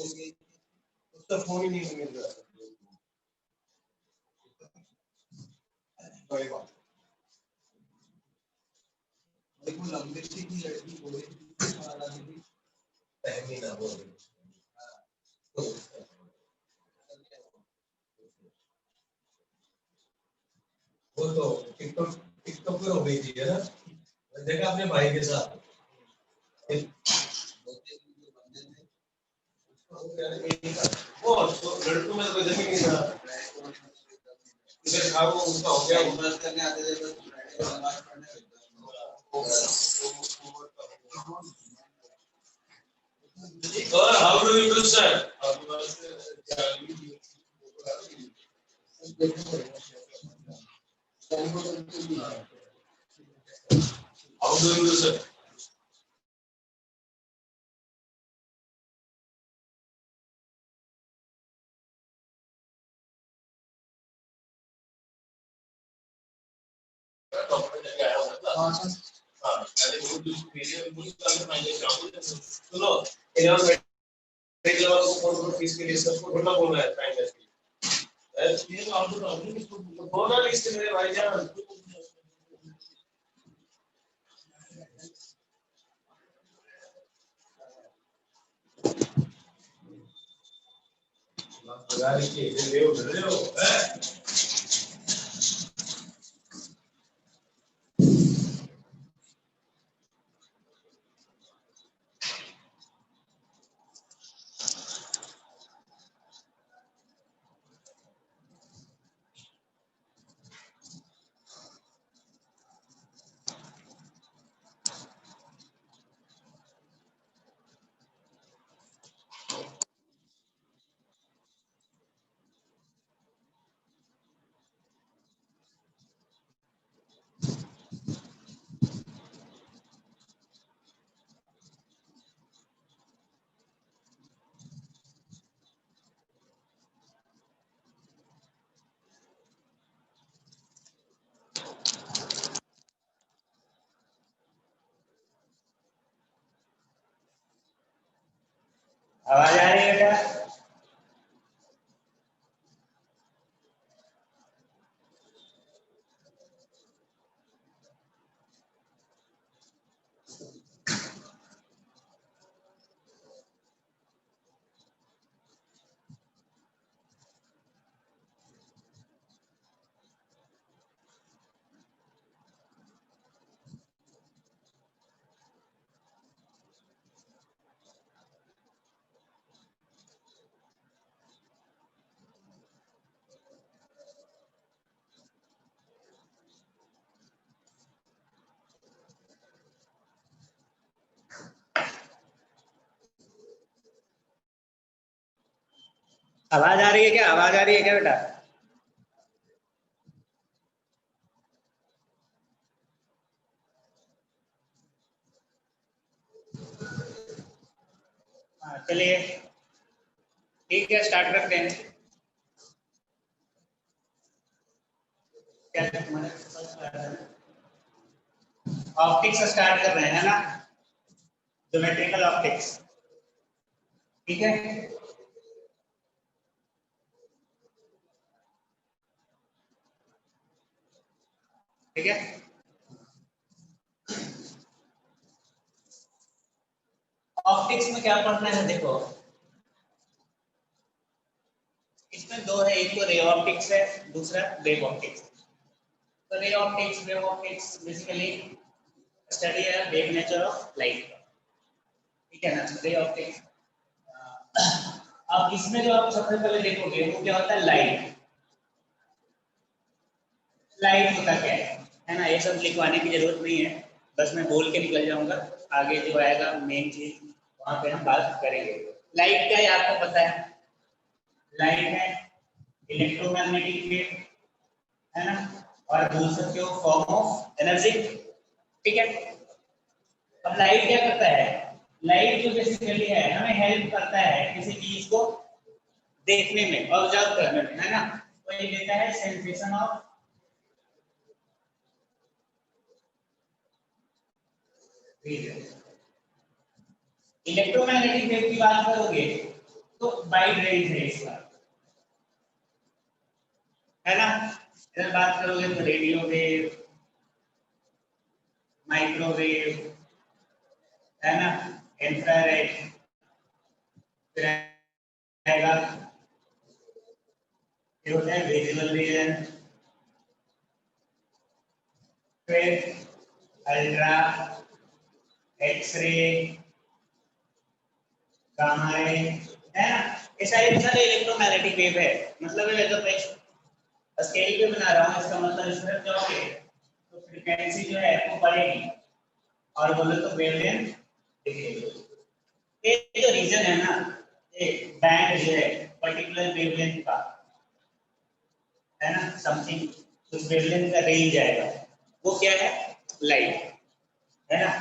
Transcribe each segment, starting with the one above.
उसका फोन ही नहीं मिल रहा। कोई बात देखो लंबे से की लड़की बोले पहली ना बोले वो तो टिकटॉक टिकटॉक पे हो गई थी है ना, देखा अपने भाई के साथ वो लड़कों में तो कोई जमीन नहीं था, इधर खाओ उसका हो गया उम्र करने आते थे तो और how do you do sir, how do you do sir. सुनो फीस के लिए सबको ढूंढना बोल रहा है टाइम ये तो आपको बोला लिस्ट मेरे भाईजान गाड़ी के ले लो आवाज आ रही है क्या? आवाज आ रही है क्या? आवाज आ रही है क्या बेटा? हाँ चलिए ठीक है, स्टार्ट करते हैं। क्या ऑप्टिक्स स्टार्ट कर रहे हैं ना, ज्योमेट्रिकल ऑप्टिक्स, ठीक है। ठीक है, ऑप्टिक्स में क्या पढ़ना है देखो, इसमें दो है, एक तो रे ऑप्टिक्स है, दूसरा वेव ऑप्टिक्स। तो ray optics wave optics basically study है वेव नेचर ऑफ लाइट, ठीक है ना, रे ऑप्टिक्स। अब इसमें जो आप सबसे पहले देखोगे वो क्या होता है, लाइट। लाइट होता क्या है ना, ये सब लिखवाने की जरूरत नहीं है, बस मैं बोल के निकल जाऊंगा, आगे जो आएगा मेन चीज वहां पे हम बात करेंगे। लाइट क्या है आपको पता है, लाइट है इलेक्ट्रोमैग्नेटिक वेव, है ना, और बोल सकते हो फॉर्म ऑफ एनर्जी, ठीक है। अब लाइट क्या करता है, लाइट जो बेसिकली है हमें हेल्प करता है किसी चीज को देखने में, ऑब्जर्व करने में, है ना, तो ये देता है सेंसेशन ऑफ इलेक्ट्रोमैग्नेटिक वेव की बात करोगे तो वाइड रेंज है इसका, है ना। इधर बात करोगे तो रेडियो वेव, माइक्रोवेव, है ना, इंफ्रारेड, फिर आएगा, फिर होता है विजुअल रीजन, फिर अल्ट्रा, एक्सरे, गामा रे, है ना। ये सारे इलेक्ट्रोमैग्नेटिक वेव है। मतलब है तो मैं स्केल पे बना रहा हूँ, इसका मतलब इसमें जाओगे तो फ्रीक्वेंसी जो है वो बढ़ेगी और बोलो तो वेवलेंथ दिखेगी। ये जो रीजन है ना, ये बैंड जो है पर्टिकुलर वेवलेंथ का, है ना, समथिंग उस वेवलेंथ का रेंज आएगा, वो क्या है, लाइट, है ना।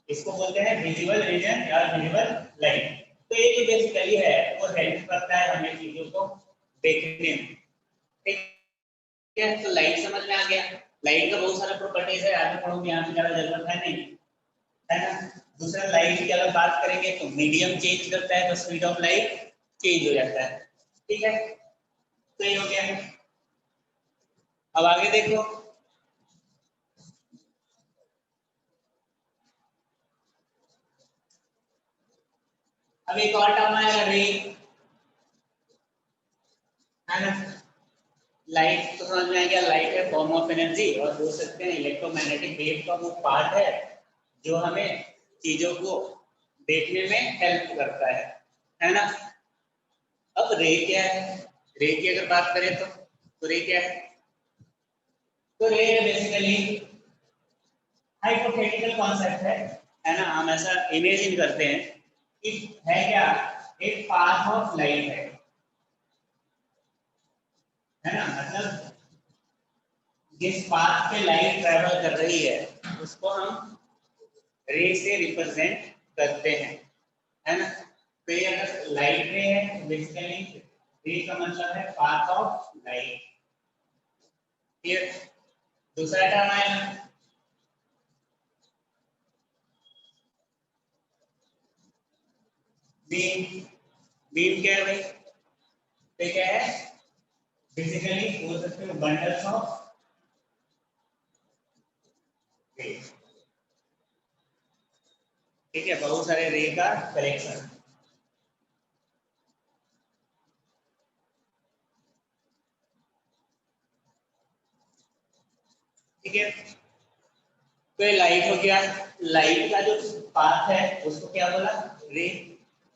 इसको बोलते हैं विजुअल रीजन या विजुअल लाइट। तो ये जो बेसिकली है वो हेल्प करता है हमें चीजों को देखने में, ठीक है। तो लाइट समझ में आ गया। लाइट का बहुत सारा प्रॉपर्टीज है, आगे पढ़ोगे, यहाँ पे ज्यादा जरूरत है नहीं, है ना। दूसरा, लाइट की अगर बात करेंगे तो मीडियम चेंज करता है तो स्पीड ऑफ लाइट चेंज हो जाता है, ठीक है। तो ये हो गया। अब आगे देखो, अब एक और टर्म आएगा रे, है ना। लाइट तो समझ में आ गया, लाइट है फॉर्म ऑफ एनर्जी, और बोल सकते हैं इलेक्ट्रोमैग्नेटिक वेव का वो पार्ट है जो हमें चीजों को देखने में हेल्प करता है ना। अब रे क्या है, रे की अगर बात करें तो रे क्या तो रे बेसिकली हाइपोथेटिकल कॉन्सेप्ट है ना। हम ऐसा इमेजिन करते हैं कि है क्या, एक पाथ ऑफ लाइट है ना। मतलब जिस पाथ पे लाइट ट्रेवल कर रही है उसको हम रे से रिप्रेजेंट करते हैं, है ना। तो ये अगर लाइट रे है, बेसिकली रे का मतलब है पाथ ऑफ लाइट। फिर दूसरा टर्म आएगा बीम। बीम क्या है भाई, तो क्या है, बेसिकली बोल सकते हो बंडल्स ऑफ रे, ठीक है, बहुत सारे रे का कलेक्शन, ठीक है। तो ये लाइट हो गया, लाइट का जो पाथ है उसको क्या बोला, रे।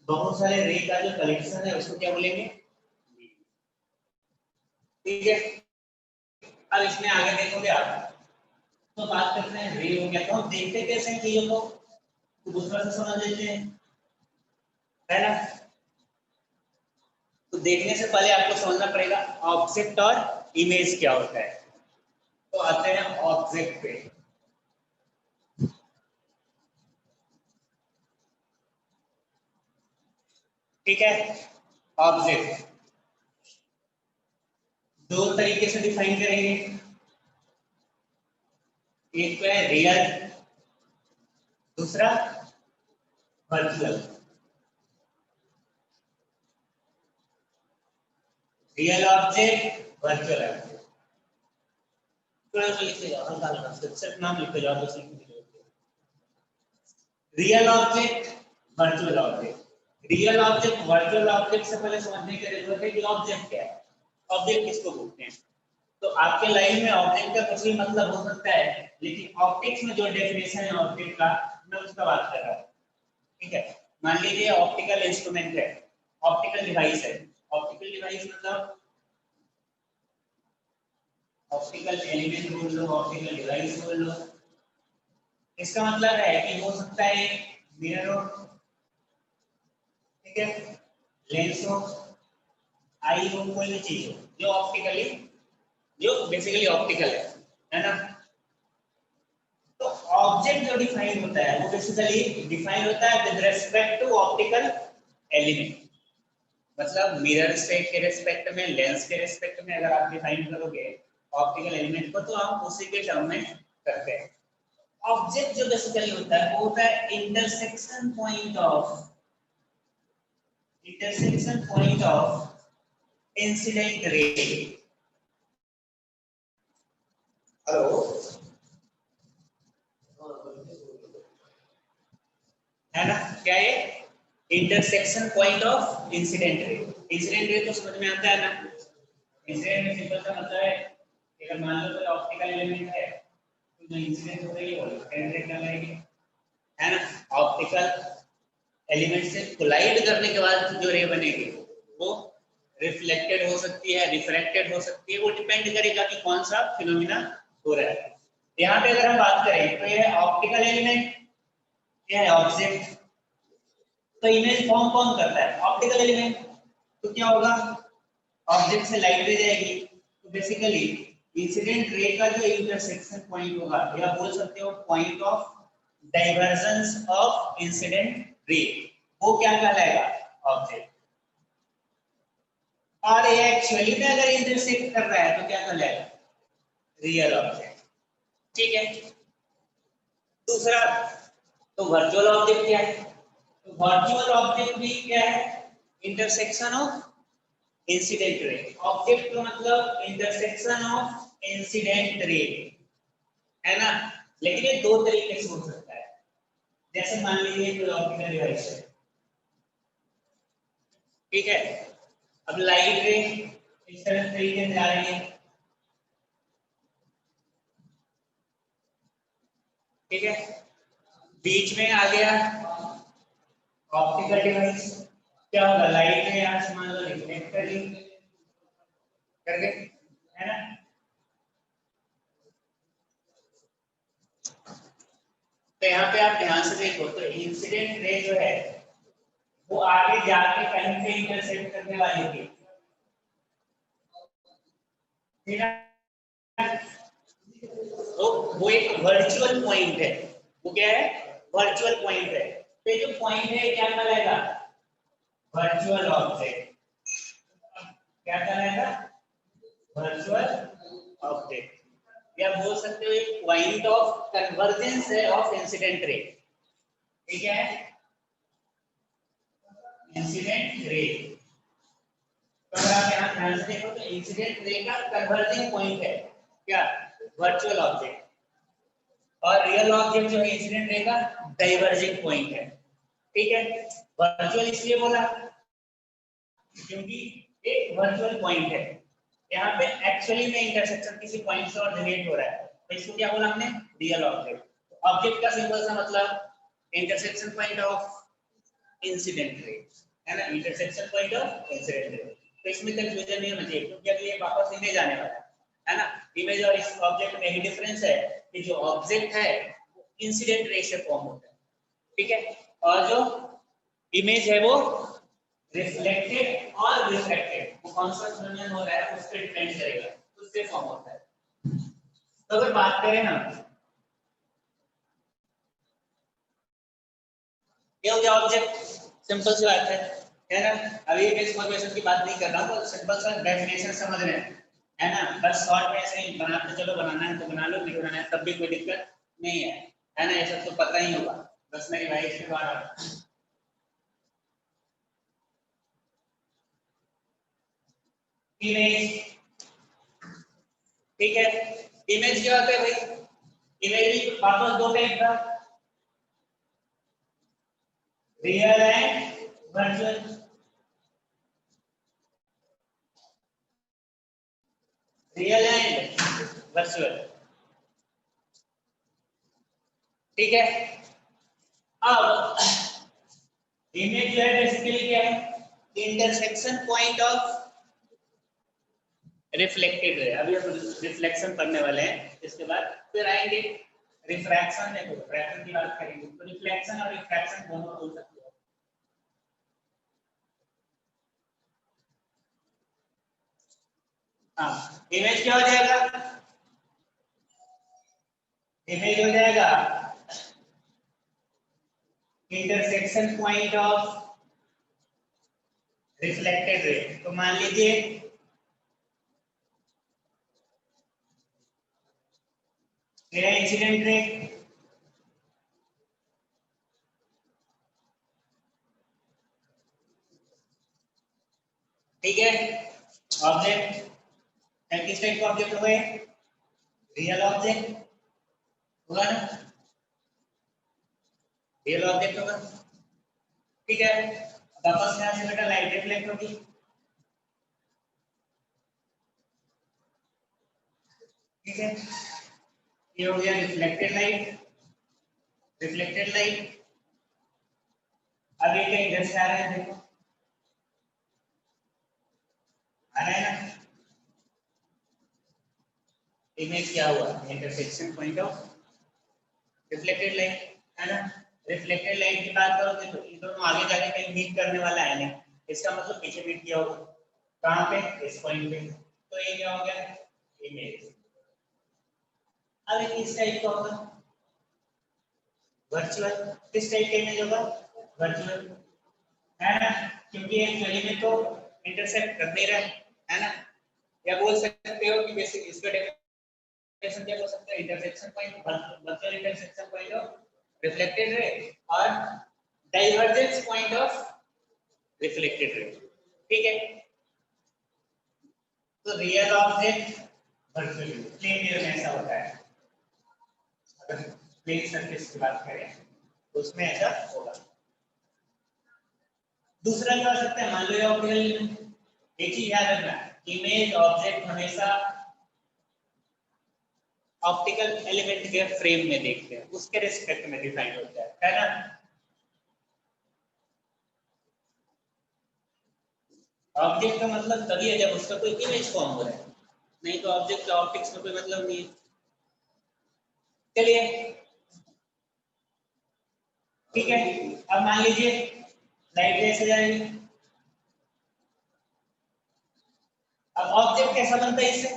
बहुत सारे रे का जो कलेक्शन है उसको क्या बोलेंगे, ठीक है। अब इसमें आगे देखोगे आप, तो बात करते हैं रे हो गया, तो हम देखते कैसे हैं चीजों को, तो दूसरा से समझ लेते हैं, है ना। तो देखने से पहले आपको समझना पड़ेगा ऑब्जेक्ट और इमेज क्या होता है। तो आते हैं ऑब्जेक्ट पे, ठीक है। ऑब्जेक्ट दो तरीके से डिफाइन करेंगे, एक तो है रियल, दूसरा virtual. Real object, virtual object, थोड़ा सा लिख के जाओ, हल्का हल्का सिर्फ नाम लिख के जाओ, बस लिखने की जरूरत है। Real object, virtual object. Real object virtual object से पहले समझने की जरूरत है कि ऑब्जेक्ट क्या है, ऑब्जेक्ट किसको बोलते हैं। तो आपके लाइन में ऑब्जेक्ट का कुछ भी मतलब हो सकता है, लेकिन ऑप्टिक्स में जो डेफिनेशन है ऑब्जेक्ट का, मैं उसका बात कर रहा हूँ, ठीक है। मान लीजिए ऑप्टिकल इंस्ट्रूमेंट है, ऑप्टिकल डिवाइस है। ऑप्टिकल डिवाइस मतलब ऑप्टिकल एलिमेंट बोल लो, ऑप्टिकल डिवाइस बोल लो। इसका मतलब है कि हो सकता है मिरर हो, ठीक है, लेंस हो, आई हो, कोई भी चीज हो जो ऑप्टिकली, जो बेसिकली ऑप्टिकल है ना। तो ऑब्जेक्ट जो डिफाइन होता है वो बेसिकली डिफाइन होता है with respect to optical element. मतलब मिरर से के रेस्पेक्ट में, लेंस के रेस्पेक्ट में अगर आप डिफाइन करोगे ऑप्टिकल एलिमेंट को, तो हम उसी के टर्म में करते हैं। ऑब्जेक्ट जो बेसिकली होता है वो होता है intersection point of, intersection point of incident ray. Hello, है ना, क्या ये intersection point of incident ray. Incident ray तो समझ में आता है ना। इंसिडेंट में सिंपल सा मतलब है कि अगर मान लो कोई ऑप्टिकल एलिमेंट है तो जो इंसिडेंट हो रही है वो पेनिट्रेट कर रहेगी, है ना। ऑप्टिकल एलिमेंट से कोलाइड करने के बाद जो रे बनेगी वो रिफ्लेक्टेड हो सकती है, रिफ्रैक्टेड हो सकती है, वो डिपेंड करेगा कि कौन सा फिनोमिना हो रहा है। यहाँ पे अगर हम बात करें तो ये ऑप्टिकल एलिमेंट, ये है ऑब्जेक्ट। तो इमेज फॉर्म कौन करता है? Optical element. तो क्या होगा, ऑब्जेक्ट से लाइट रे जाएगी तो बेसिकली इंसिडेंट रे का जो इंटरसेक्शन पॉइंट होगा या बोल सकते हो point of divergence of incident ray, वो क्या कहलाएगा? ऑब्जेक्ट। और ये एक्चुअली में अगर इंटरसेक्ट कर रहा है तो क्या कहलाएगा? Real object. ठीक है। दूसरा, तो वर्चुअल ऑब्जेक्ट क्या है? तो वर्चुअल ऑब्जेक्ट भी क्या है? Intersection of incident ray. Object का मतलब इंटरसेक्शन ऑफ इंसिडेंट रे, है ना। लेकिन ये दो तरीके से हो सकता है। जैसे मान लीजिए कोई ऑप्टिकल डिवाइस है, ठीक है। अब लाइट रे इस तरह तरीके से जा रही है, ठीक है। बीच में आ गया ऑप्टिकल डिवाइस, क्या होगा? लाइट रे यहाँ से मान लो रिफ्लेक्ट कर ली, कर गए, है ना। तो यहाँ पे आप ध्यान से देखो तो इंसिडेंट रे जो है वो आगे जाके कहीं पे इंटरसेक्ट करने वाली थी, ठीक है। तो वो एक वर्चुअल पॉइंट है। वो क्या है? वर्चुअल पॉइंट है। तो जो पॉइंट है क्या कहलाएगा? Virtual object. क्या कहलाएगा? Virtual object. या बोल सकते हो एक पॉइंट ऑफ कन्वर्जेंस है ऑफ इंसिडेंट रे, ठीक है। इंसिडेंट रे, तो अगर आप यहाँ ध्यान से देखो तो इंसिडेंट रे का कन्वर्जिंग पॉइंट है क्या? Virtual object. और रियल ऑब्जेक्ट जो है इंसिडेंट रे का डाइवर्जिंग पॉइंट है, ठीक है। वर्चुअल इसलिए बोला क्योंकि एक वर्चुअल पॉइंट है, यहाँ पे एक्चुअली में इंटरसेक्शन किसी पॉइंट से और जनरेट हो रहा है, तो इसको क्या बोला हमने? Real object. ऑब्जेक्ट का सिंपल सा मतलब intersection point of incident ray, है ना। Intersection point of incident ray. तो इसमें कंफ्यूजन नहीं होना चाहिए क्योंकि अभी ये वापस इमेज आने वाला है ना। इमेज और इस ऑब्जेक्ट में यही डिफरेंस है कि जो ऑब्जेक्ट है वो इंसिडेंट रे से फॉर्म होता है, ठीक है। और जो इमेज है वो रिफ्लेक्टेड और रिफ्रैक्टेड, वो कौन सा फिनोमेनन हो रहा है उस पर डिपेंड करेगा, उससे फॉर्म होता है। तो अगर बात करें ना, ये हो गया ऑब्जेक्ट, सिंपल सी बात है ना। अभी इमेज फॉर्मेशन की बात नहीं कर रहा हूँ, तो सिंपल सा डेफिनेशन समझ रहे हैं, है ना। बस शॉर्ट में ऐसे ही बनाते चलो, बनाना है तो बना लो, नहीं बनाना है तब भी कोई दिक्कत नहीं है ना। ये सब तो पता ही होगा, बस मैं रिवाइज करवा रहा हूँ। इमेज, ठीक है। इमेज क्या होता है भाई? इमेज भी वापस दो टाइप का, real and virtual. Real and virtual, ठीक है। अब इमेज जो है बेसिकली क्या है? Intersection point of reflected ray. अभी हम रिफ्लेक्शन पढ़ने वाले हैं, इसके बाद फिर आएंगे रिफ्रैक्शन। देखो रिफ्रैक्शन की बात करेंगे तो रिफ्लेक्शन और रिफ्रैक्शन दोनों बोल सकते हो। हाँ, इमेज क्या हो जाएगा? इमेज हो जाएगा intersection point of reflected ray. तो मान लीजिए मेरा इंसिडेंट रे, ठीक है। ऑब्जेक्ट किस टाइप का ऑब्जेक्ट होगा? रियल ऑब्जेक्ट होगा ना, रियल ऑब्जेक्ट होगा। ठीक है, वापस यहाँ से बेटा लाइट रिफ्लेक्ट होगी। ठीक है, ये हो गया रिफ्लेक्टेड लाइट। रिफ्लेक्टेड लाइट अब ये कहीं इधर से आ रहा है, देखो आ रहा है ना। इमेज क्या हुआ? Intersection point of reflected light, है ना। रिफ्लेक्टेड लाइट की बात करो तो ये दोनों आगे जाके कहीं मीट करने वाला है नहीं, इसका मतलब पीछे मीट किया होगा। कहाँ पे? इस पॉइंट पे। तो ये क्या हो गया? इमेज। अब ये किस टाइप का होगा? वर्चुअल। किस टाइप का इमेज होगा? वर्चुअल, है ना, क्योंकि एक्चुअली में तो इंटरसेक्ट कर नहीं रहा है ना। या बोल सकते हो कि बेसिक इसका डेफिनेशन क्या हो सकता है? Intersection point, virtual intersection point of reflected ray और divergence point of reflected ray. ठीक है, तो real object virtual plane wave में ऐसा होता है। अगर प्लेन सरफेस की बात करें तो उसमें ऐसा होगा। दूसरा क्या हो सकता है? मान लो ये ऑप्टिकल, एक चीज याद रखना, इमेज ऑब्जेक्ट हमेशा ऑप्टिकल एलिमेंट के फ्रेम में देखते हैं, उसके रिस्पेक्ट में डिफाइन होता है ना। ऑब्जेक्ट का मतलब तभी है जब उसका कोई इमेज फॉर्म हो रहा है, नहीं तो ऑब्जेक्ट का ऑप्टिक्स में कोई मतलब नहीं है। चलिए ठीक है, अब मान लीजिए लाइट जैसे जाएगी। अब ऑब्जेक्ट कैसा बनता है इससे?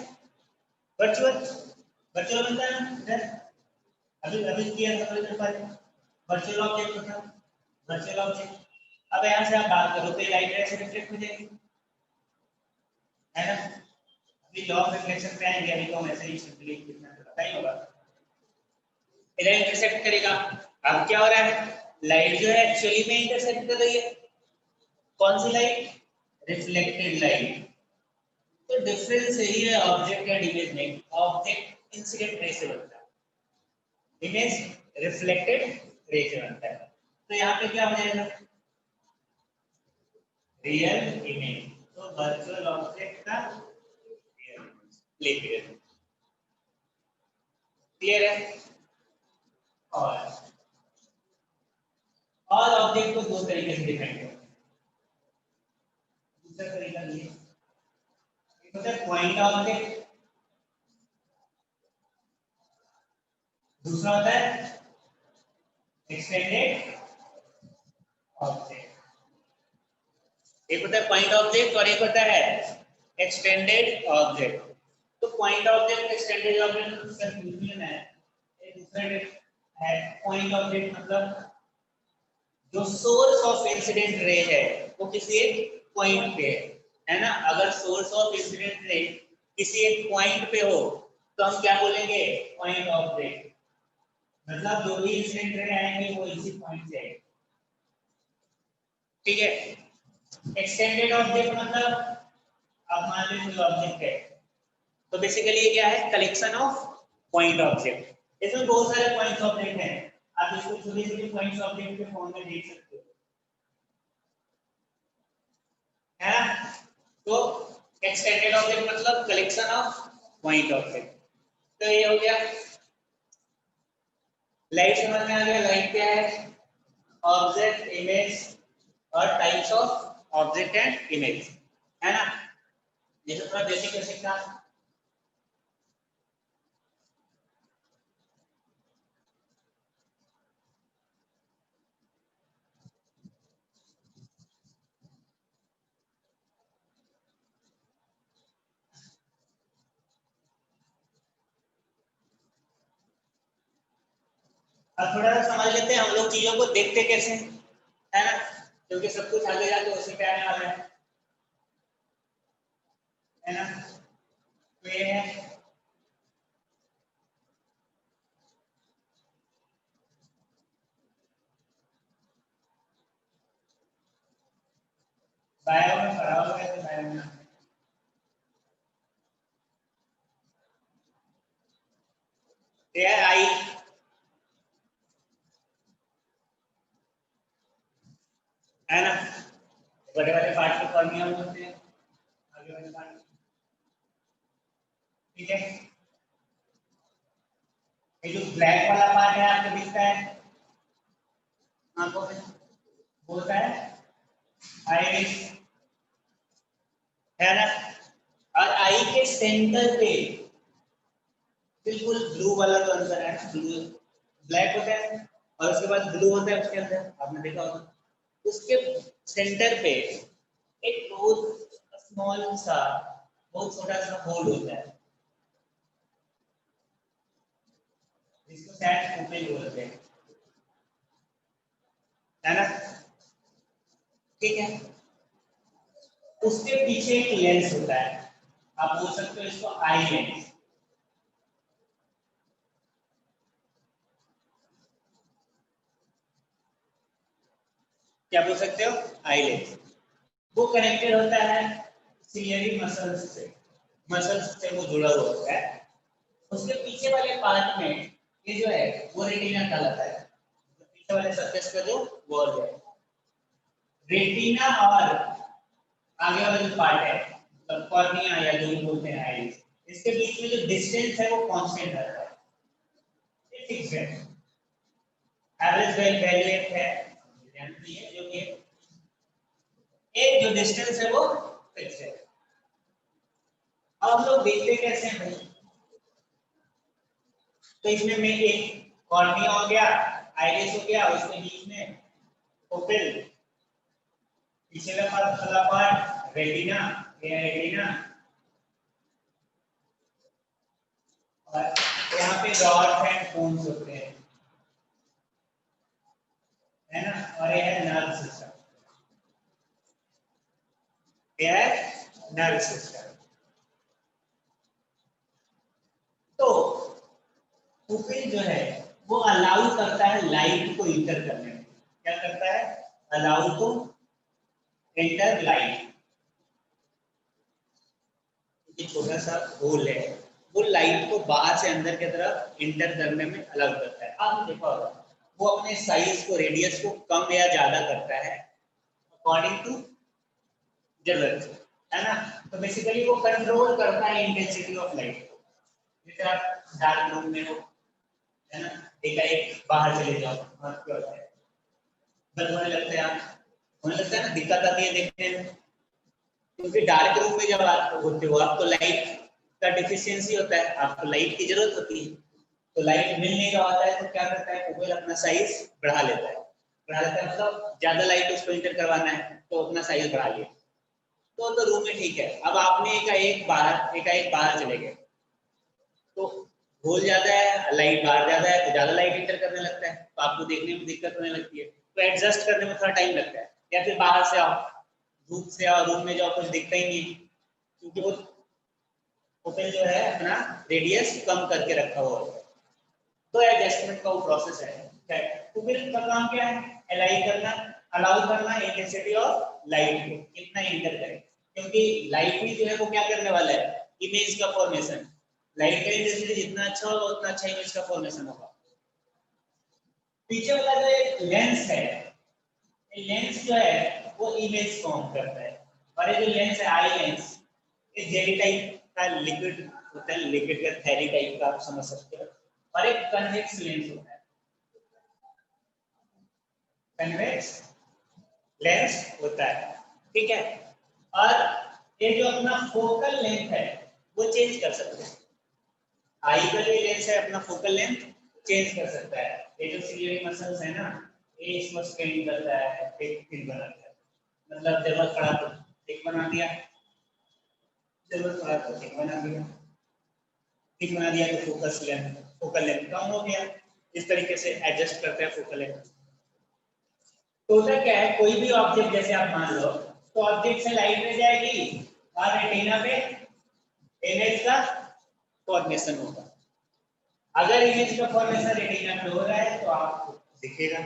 वर्चुअल। वर्चुअल बनता है ना इधर। अभी अभी किया था थोड़ी देर पहले, वर्चुअल ऑब्जेक्ट होता है, वर्चुअल ऑब्जेक्ट। अब यहाँ से आप बात करो तो ये लाइट ऐसे रिफ्लेक्ट हो जाएगी, है ना। अभी लॉ ऑफ रिफ्लेक्शन पे आएंगे, अभी तो हम ऐसे ही सिंपली कितना पता ही होगा। इधर इंटरसेक्ट करेगा। अब क्या हो रहा है? लाइट जो है एक्चुअली में इंटरसेक्ट कर रही है। कौन सी लाइट? Reflected light. तो डिफरेंस यही है ऑब्जेक्ट एंड इमेज में, ऑब्जेक्ट इंसिडेंट रे से बनता है, इमेज रिफ्लेक्टेड रे से बनता है। तो यहाँ पे क्या हो जाएगा? Real image. तो वर्चुअल ऑब्जेक्ट का रियल इमेज। क्लियर है? और ऑल ऑब्जेक्ट को दो तरीके से डिफाइन करते हैं। दूसरा तरीका ये एक होता है पॉइंट ऑब्जेक्ट, दूसरा होता है एक्सटेंडेड ऑब्जेक्ट। एक होता है पॉइंट ऑब्जेक्ट और एक होता है एक्सटेंडेड ऑब्जेक्ट। तो पॉइंट ऑब्जेक्ट एक्सटेंडेड ऑब्जेक्ट में कंफ्यूजन है। एक दूसरा है पॉइंट ऑब्जेक्ट मतलब जो सोर्स ऑफ इंसिडेंट रे है वो किसी एक पॉइंट पे है ना। अगर सोर्स ऑफ इंसिडेंट रे किसी एक पॉइंट पे हो तो हम क्या बोलेंगे? Point object. मतलब जो भी इंसिडेंट रे आएंगे वो इसी पॉइंट से आएंगे। ठीक है, एक्सटेंडेड ऑब्जेक्ट मतलब अब मान लीजिए कोई ऑब्जेक्ट है तो बेसिकली ये क्या है? Collection of point object. इसमें बहुत सारे पॉइंट ऑब्जेक्ट हैं, आप इसको छोटे छोटे पॉइंट ऑब्जेक्ट के फॉर्म में देख सकते हो, है ना। तो एक्सटेंडेड ऑब्जेक्ट मतलब कलेक्शन ऑफ पॉइंट ऑब्जेक्ट। तो ये हो गया लाइट। समझ में आ गया लाइट क्या है? ऑब्जेक्ट, इमेज और types of object and image, है ना। ये तो थोड़ा बेसिक बेसिक था। अब थोड़ा सा समझ लेते हैं हम लोग चीजों को देखते कैसे हैं, है ना, क्योंकि सब कुछ आगे जाके उसी पे आने वाला है ना। तो ये है बायो में पढ़ा हुआ है तो बायो में आई है ना, बड़े वाले पार्ट को कॉर्निया बोलते हैं, आगे वाले पार्ट, ठीक है। ये जो ब्लैक वाला पार्ट है आपको दिखता है आंखों में, वो होता है आइरिस, है ना। और आई के सेंटर पे बिल्कुल ब्लू वाला जो आंसर है, ब्लू ब्लैक होता है और उसके बाद ब्लू होता है उसके अंदर, आपने देखा होगा। उसके सेंटर पे एक बहुत स्मॉल सा, बहुत छोटा सा होल होता है जिसको शायद पुपिल बोलते हैं, है ना, ठीक है। उसके पीछे एक लेंस होता है, आप बोल सकते हो इसको आई लेंस। क्या बोल सकते हो, आई लेंस। वो कनेक्टेड होता है सिलियरी मसल्स से, मसल्स से वो जुड़ा हुआ होता है। उसके पीछे वाले पार्ट में ये जो है वो रेटिना कहलाता है, तो पीछे वाले सरफेस का जो वॉल है रेटिना, और आगे वाला जो पार्ट है मतलब कॉर्निया या जो भी बोलते हैं आईज, इसके बीच में जो डिस्टेंस है वो कांस्टेंट रहता है, ये फिक्स है। एवरेज वैल्यू है जानती है जो कि एक जो डिस्टेंस है वो फिक्स है। अब हम लोग देखते कैसे हैं भाई, तो इसमें मैं एक कॉर्निया हो गया, आइरिस हो गया, उसके बीच में पुपिल, पीछे वाला पार्ट रेटिना, ये रेटिना, और यहाँ पे रॉड्स एंड कोन्स होते हैं, है ना, और ये है नर्व सिस्टम, ये है नर्व सिस्टम। तो पुपिल जो है वो अलाउ करता है लाइट को इंटर करने में, क्या करता है, अलाउ टू एंटर लाइट, ये छोटा सा होल है वो लाइट को बाहर से अंदर की तरफ इंटर करने में अलाउ करता है। आपने देखा होगा वो अपने साइज को, रेडियस को कम या ज्यादा करता है अकॉर्डिंग टू जरूरत, है ना। तो बेसिकली वो कंट्रोल करता है इंटेंसिटी ऑफ लाइट को। जैसे आप डार्क रूम में हो, है ना, एक बाहर चले जाओ, क्या होता है, बंद होने लगता है, आप होने लगता है ना, दिक्कत आती है देखने में, क्योंकि डार्क रूम में जब आप होते हो आपको लाइट का डिफिशियंसी होता है, आपको लाइट की जरूरत होती है, तो लाइट मिल नहीं रहा होता है तो क्या करता है, मोबाइल अपना साइज बढ़ा लेता है, बढ़ा लेता है मतलब ज्यादा लाइट उसको इंटर करवाना है तो अपना साइज बढ़ा लिया, तो रूम में ठीक है। अब आपने एक बाहर चले गए, तो होल ज्यादा है, लाइट बाहर ज्यादा है, तो ज्यादा लाइट इंटर करने लगता है, तो आपको देखने में दिक्कत होने लगती है, तो एडजस्ट करने में थोड़ा टाइम लगता है। या फिर बाहर से आओ, धूप से आओ, रूम में जाओ, कुछ दिखता ही नहीं, क्योंकि वो ओपन जो है अपना रेडियस कम करके रखा हुआ है, तो एडजस्टमेंट का वो प्रोसेस है। तो फिर इसका काम क्या है, अलाउ करना इंटेंसिटी ऑफ लाइट को कितना इंटर करे, क्योंकि लाइट भी जो है वो क्या करने वाला है, इमेज का फॉर्मेशन, लाइट का इंटेंसिटी जितना अच्छा होगा उतना अच्छा इमेज का फॉर्मेशन होगा। पीछे वाला जो एक लेंस है, ये लेंस जो है वो इमेज फॉर्म करता है, और ये जो लेंस है आई लेंस, ये जेली टाइप का लिक्विड होता है, लिक्विड का थैली टाइप का आप समझ सकते हो, और एक कन्वेक्स लेंस होता है, कन्वेक्स लेंस होता है, ठीक है। और ये जो अपना फोकल लेंथ है वो चेंज कर सकते हैं, आई का जो लेंस है अपना फोकल लेंथ चेंज कर सकता है। ये जो सिलियरी मसल्स है ना, ये इसको स्ट्रेन करता है, एक फिर बनाता है, मतलब जरूरत पड़ा तो एक बना दिया, जरूरत पड़ा तो एक बना दिया, ठीक बना दिया, तो फोकल लेंथ कम हो गया, इस तरीके से एडजस्ट करते हैं फोकल लेंथ। तो होता क्या है, कोई भी ऑब्जेक्ट जैसे आप मान लो, तो ऑब्जेक्ट से लाइट में जाएगी और रेटिना पे इमेज का फॉर्मेशन होगा। अगर इमेज का फॉर्मेशन रेटिना पे हो रहा है तो आपको दिखेगा,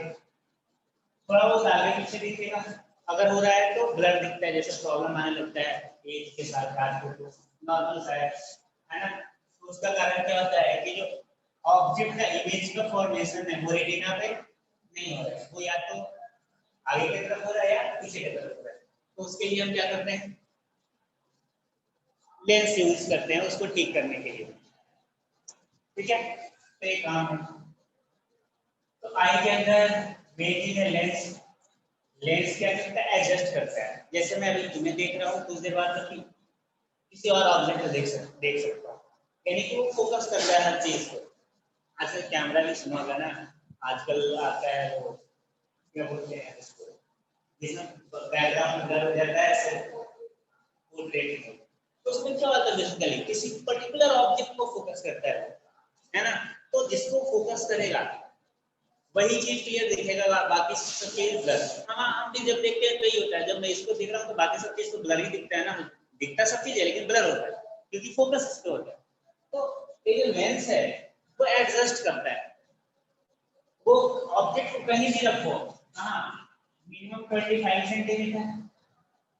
थोड़ा बहुत आगे पीछे दिखेगा, अगर हो रहा है तो ब्लर दिखता है, जैसे प्रॉब्लम आने लगता है एज के साथ, आज को नॉर्मल सा है ना। तो उसका कारण क्या होता है कि जो ऑब्जेक्ट का इमेज का फॉर्मेशन है वो रेटिना पे नहीं हो रहा है, वो या तो आगे की तरफ हो रहा है या पीछे की तरफ हो रहा है। तो उसके लिए हम क्या करते हैं, लेंस यूज करते हैं उसको ठीक करने के लिए। ठीक है, तो एक काम है, तो आई के अंदर मेन चीज है लेंस। लेंस क्या करता है, एडजस्ट करता है। जैसे मैं अभी तुम्हें देख रहा हूँ, कुछ देर बाद मैं किसी और ऑब्जेक्ट को देख सकता हूँ, यानी कि वो फोकस करता है हर चीज को। आजकल कैमरा भी सुना होगा ना, आजकल आता है वो क्या बोलते हैं इसको, जिसमें बैकग्राउंड ब्लर हो जाता है सिर्फ पोर्ट्रेट में। तो उसमें क्या होता है, बेसिकली किसी पर्टिकुलर ऑब्जेक्ट को फोकस करता है ना। तो जिसको फोकस करेगा वही चीज क्लियर दिखेगा, बाकी सब चीज ब्लर। हाँ, हम भी जब देखते हैं तो यही होता है, जब मैं इसको देख रहा हूँ तो बाकी सब चीज तो ब्लर ही दिखता है ना, दिखता सब चीज है लेकिन ब्लर होता है क्योंकि फोकस इस पे होता है। तो ये जो लेंस है वो एडजस्ट करता है, वो ऑब्जेक्ट को कहीं भी रखो, हाँ मिनिमम 25 सेंटीमीटर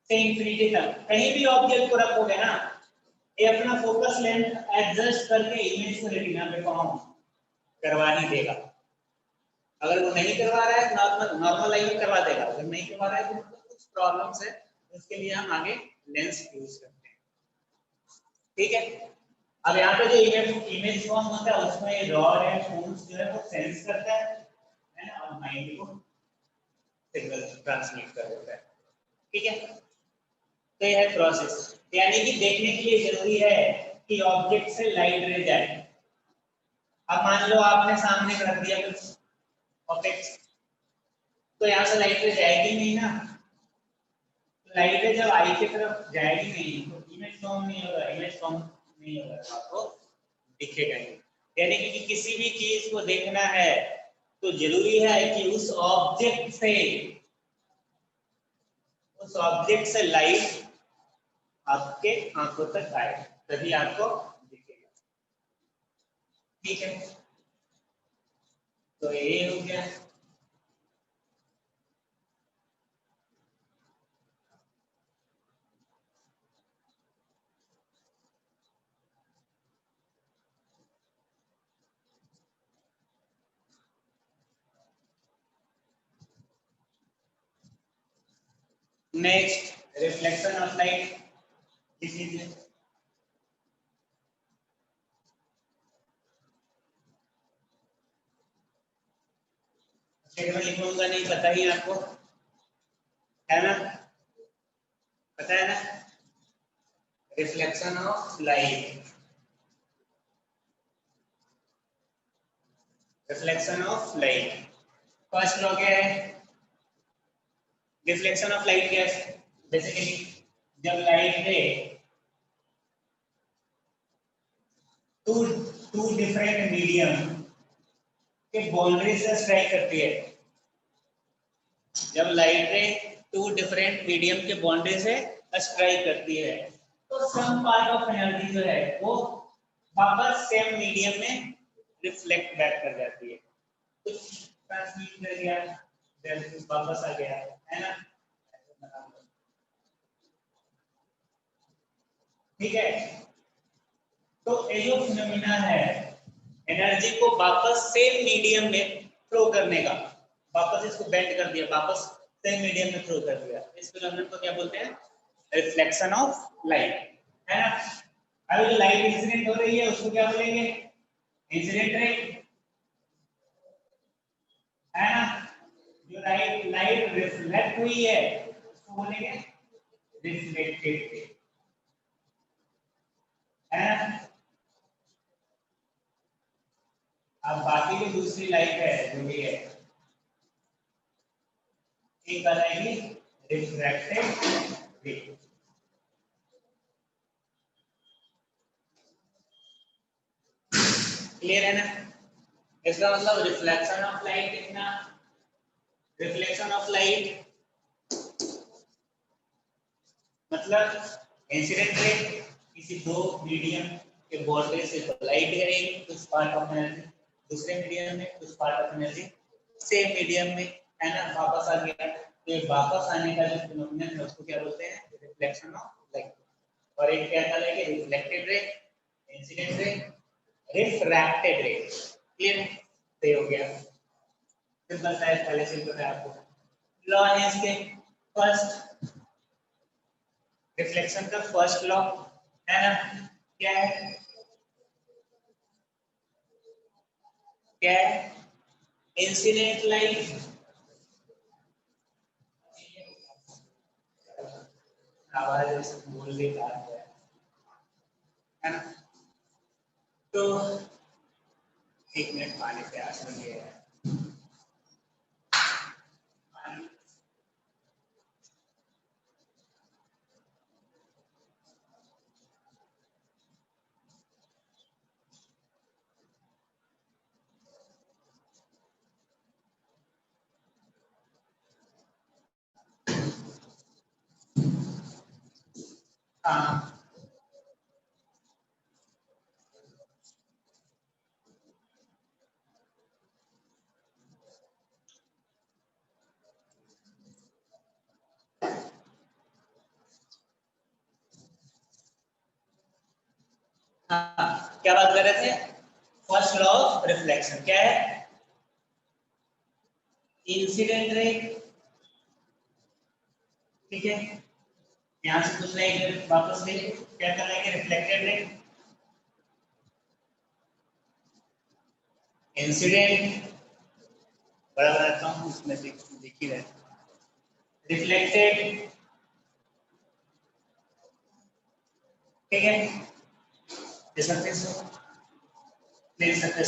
से इंफिनिटी तक कहीं भी ऑब्जेक्ट को रखोगे ना, ये अपना फोकस लेंथ एडजस्ट करके इमेज को रेटिना पे फॉर्म करवा ही देगा। अगर वो नहीं करवा रहा है नॉर्मल नॉर्मल लाइन में करवा देगा, अगर नहीं करवा रहा है तो मतलब कुछ प्रॉब्लम्स है, उसके लिए हम आगे लेंस यूज करते हैं। ठीक है, अब यहाँ पे जो इमेज फॉर्म होता है उसमें रॉड एंड फोन्स जो है वो सेंस करता है ना, और माइंड को सिग्नल ट्रांसमिट कर देता है। ठीक है, तो यह है प्रोसेस, यानी कि देखने के लिए जरूरी है कि ऑब्जेक्ट से लाइट रे जाए। अब मान लो आपने सामने रख दिया कुछ ऑब्जेक्ट, तो यहाँ से लाइट रे जाएगी नहीं ना, तो लाइट रे जब आई की तरफ जाएगी नहीं तो इमेज फॉर्म नहीं होगा, इमेज फॉर्म नहीं होगा तो आपको दिखेगा नहीं। यानी कि किसी भी चीज को देखना है तो जरूरी है कि उस ऑब्जेक्ट से लाइट आपके आंखों तक आए, तभी आपको दिखेगा। ठीक है, तो ये हो गया। Next, reflection of light. This is में लिखूंगा नहीं, पता ही आपको है ना, पता है ना, reflection of light, reflection of light. First law क्या है, रिफ्लेक्शन ऑफ लाइट क्या है, बेसिकली जब light ray to two different medium के बाउंड्री से स्ट्राइक करती है, जब light ray two different medium के बाउंड्री से स्ट्राइक करती है तो सम पार्ट ऑफ एनर्जी जो है वो वापस सेम मीडियम में रिफ्लेक्ट बैक कर जाती है, कुछ ट्रांसमिट कर गया देन वापस आ गया, है ना। ठीक है, तो ये जो फिनोमिना है एनर्जी को वापस सेम मीडियम में थ्रो करने का, वापस इसको बेंड कर दिया, वापस सेम मीडियम में थ्रो कर दिया, इस फिनोमिना को क्या बोलते हैं, रिफ्लेक्शन ऑफ लाइट, है ना। अभी जो लाइट इंसिडेंट हो रही है उसको क्या बोलेंगे, इंसिडेंट रे, है ना। जो लाइट लाइट रिफ्लेक्ट हुई है उसको बोलेंगे रिफ्लेक्टेड रे, है ना। अब बाकी जो दूसरी लाइट है जो भी है ये कहलाएगी रिफ्रैक्टेड रे। क्लियर है ना, इसका मतलब रिफ्लेक्शन ऑफ लाइट कितना, रिफ्लेक्शन ऑफ लाइट मतलब इंसिडेंट रे किसी दो मीडियम के बॉर्डर से कोलाइड करेगी, कुछ पार्ट ऑफ एनर्जी दूसरे मीडियम में, कुछ part of energy same medium में है ना, वापस आ गया, तो ये वापस आने का जो फिनोमेनन है उसको क्या बोलते हैं, रिफ्लेक्शन ऑफ लाइट। और एक क्या था कि reflected ray, incident ray, refracted रे। क्लियर, सही हो गया, सिंपल सा है, पहले से पता है आपको। लॉ है इसके, फर्स्ट रिफ्लेक्शन का फर्स्ट लॉ है ना, क्या है, क्या है, इंसिडेंट लाइट, आवाज बोल रही है ना। तो एक मिनट, पानी प्यास लगी है। हाँ, हाँ, क्या बात कर रहे थे, फर्स्ट लॉ ऑफ रिफ्लेक्शन क्या है, इंसिडेंट रे, ठीक है, यहाँ से कुछ नहीं, वापस ले क्या करना है कि रिफ्लेक्टेड रे, इंसिडेंट बड़ा बनाता हूँ, उसमें दिख ही रहे, रिफ्लेक्टेड, ठीक है, दे सकते ले सकते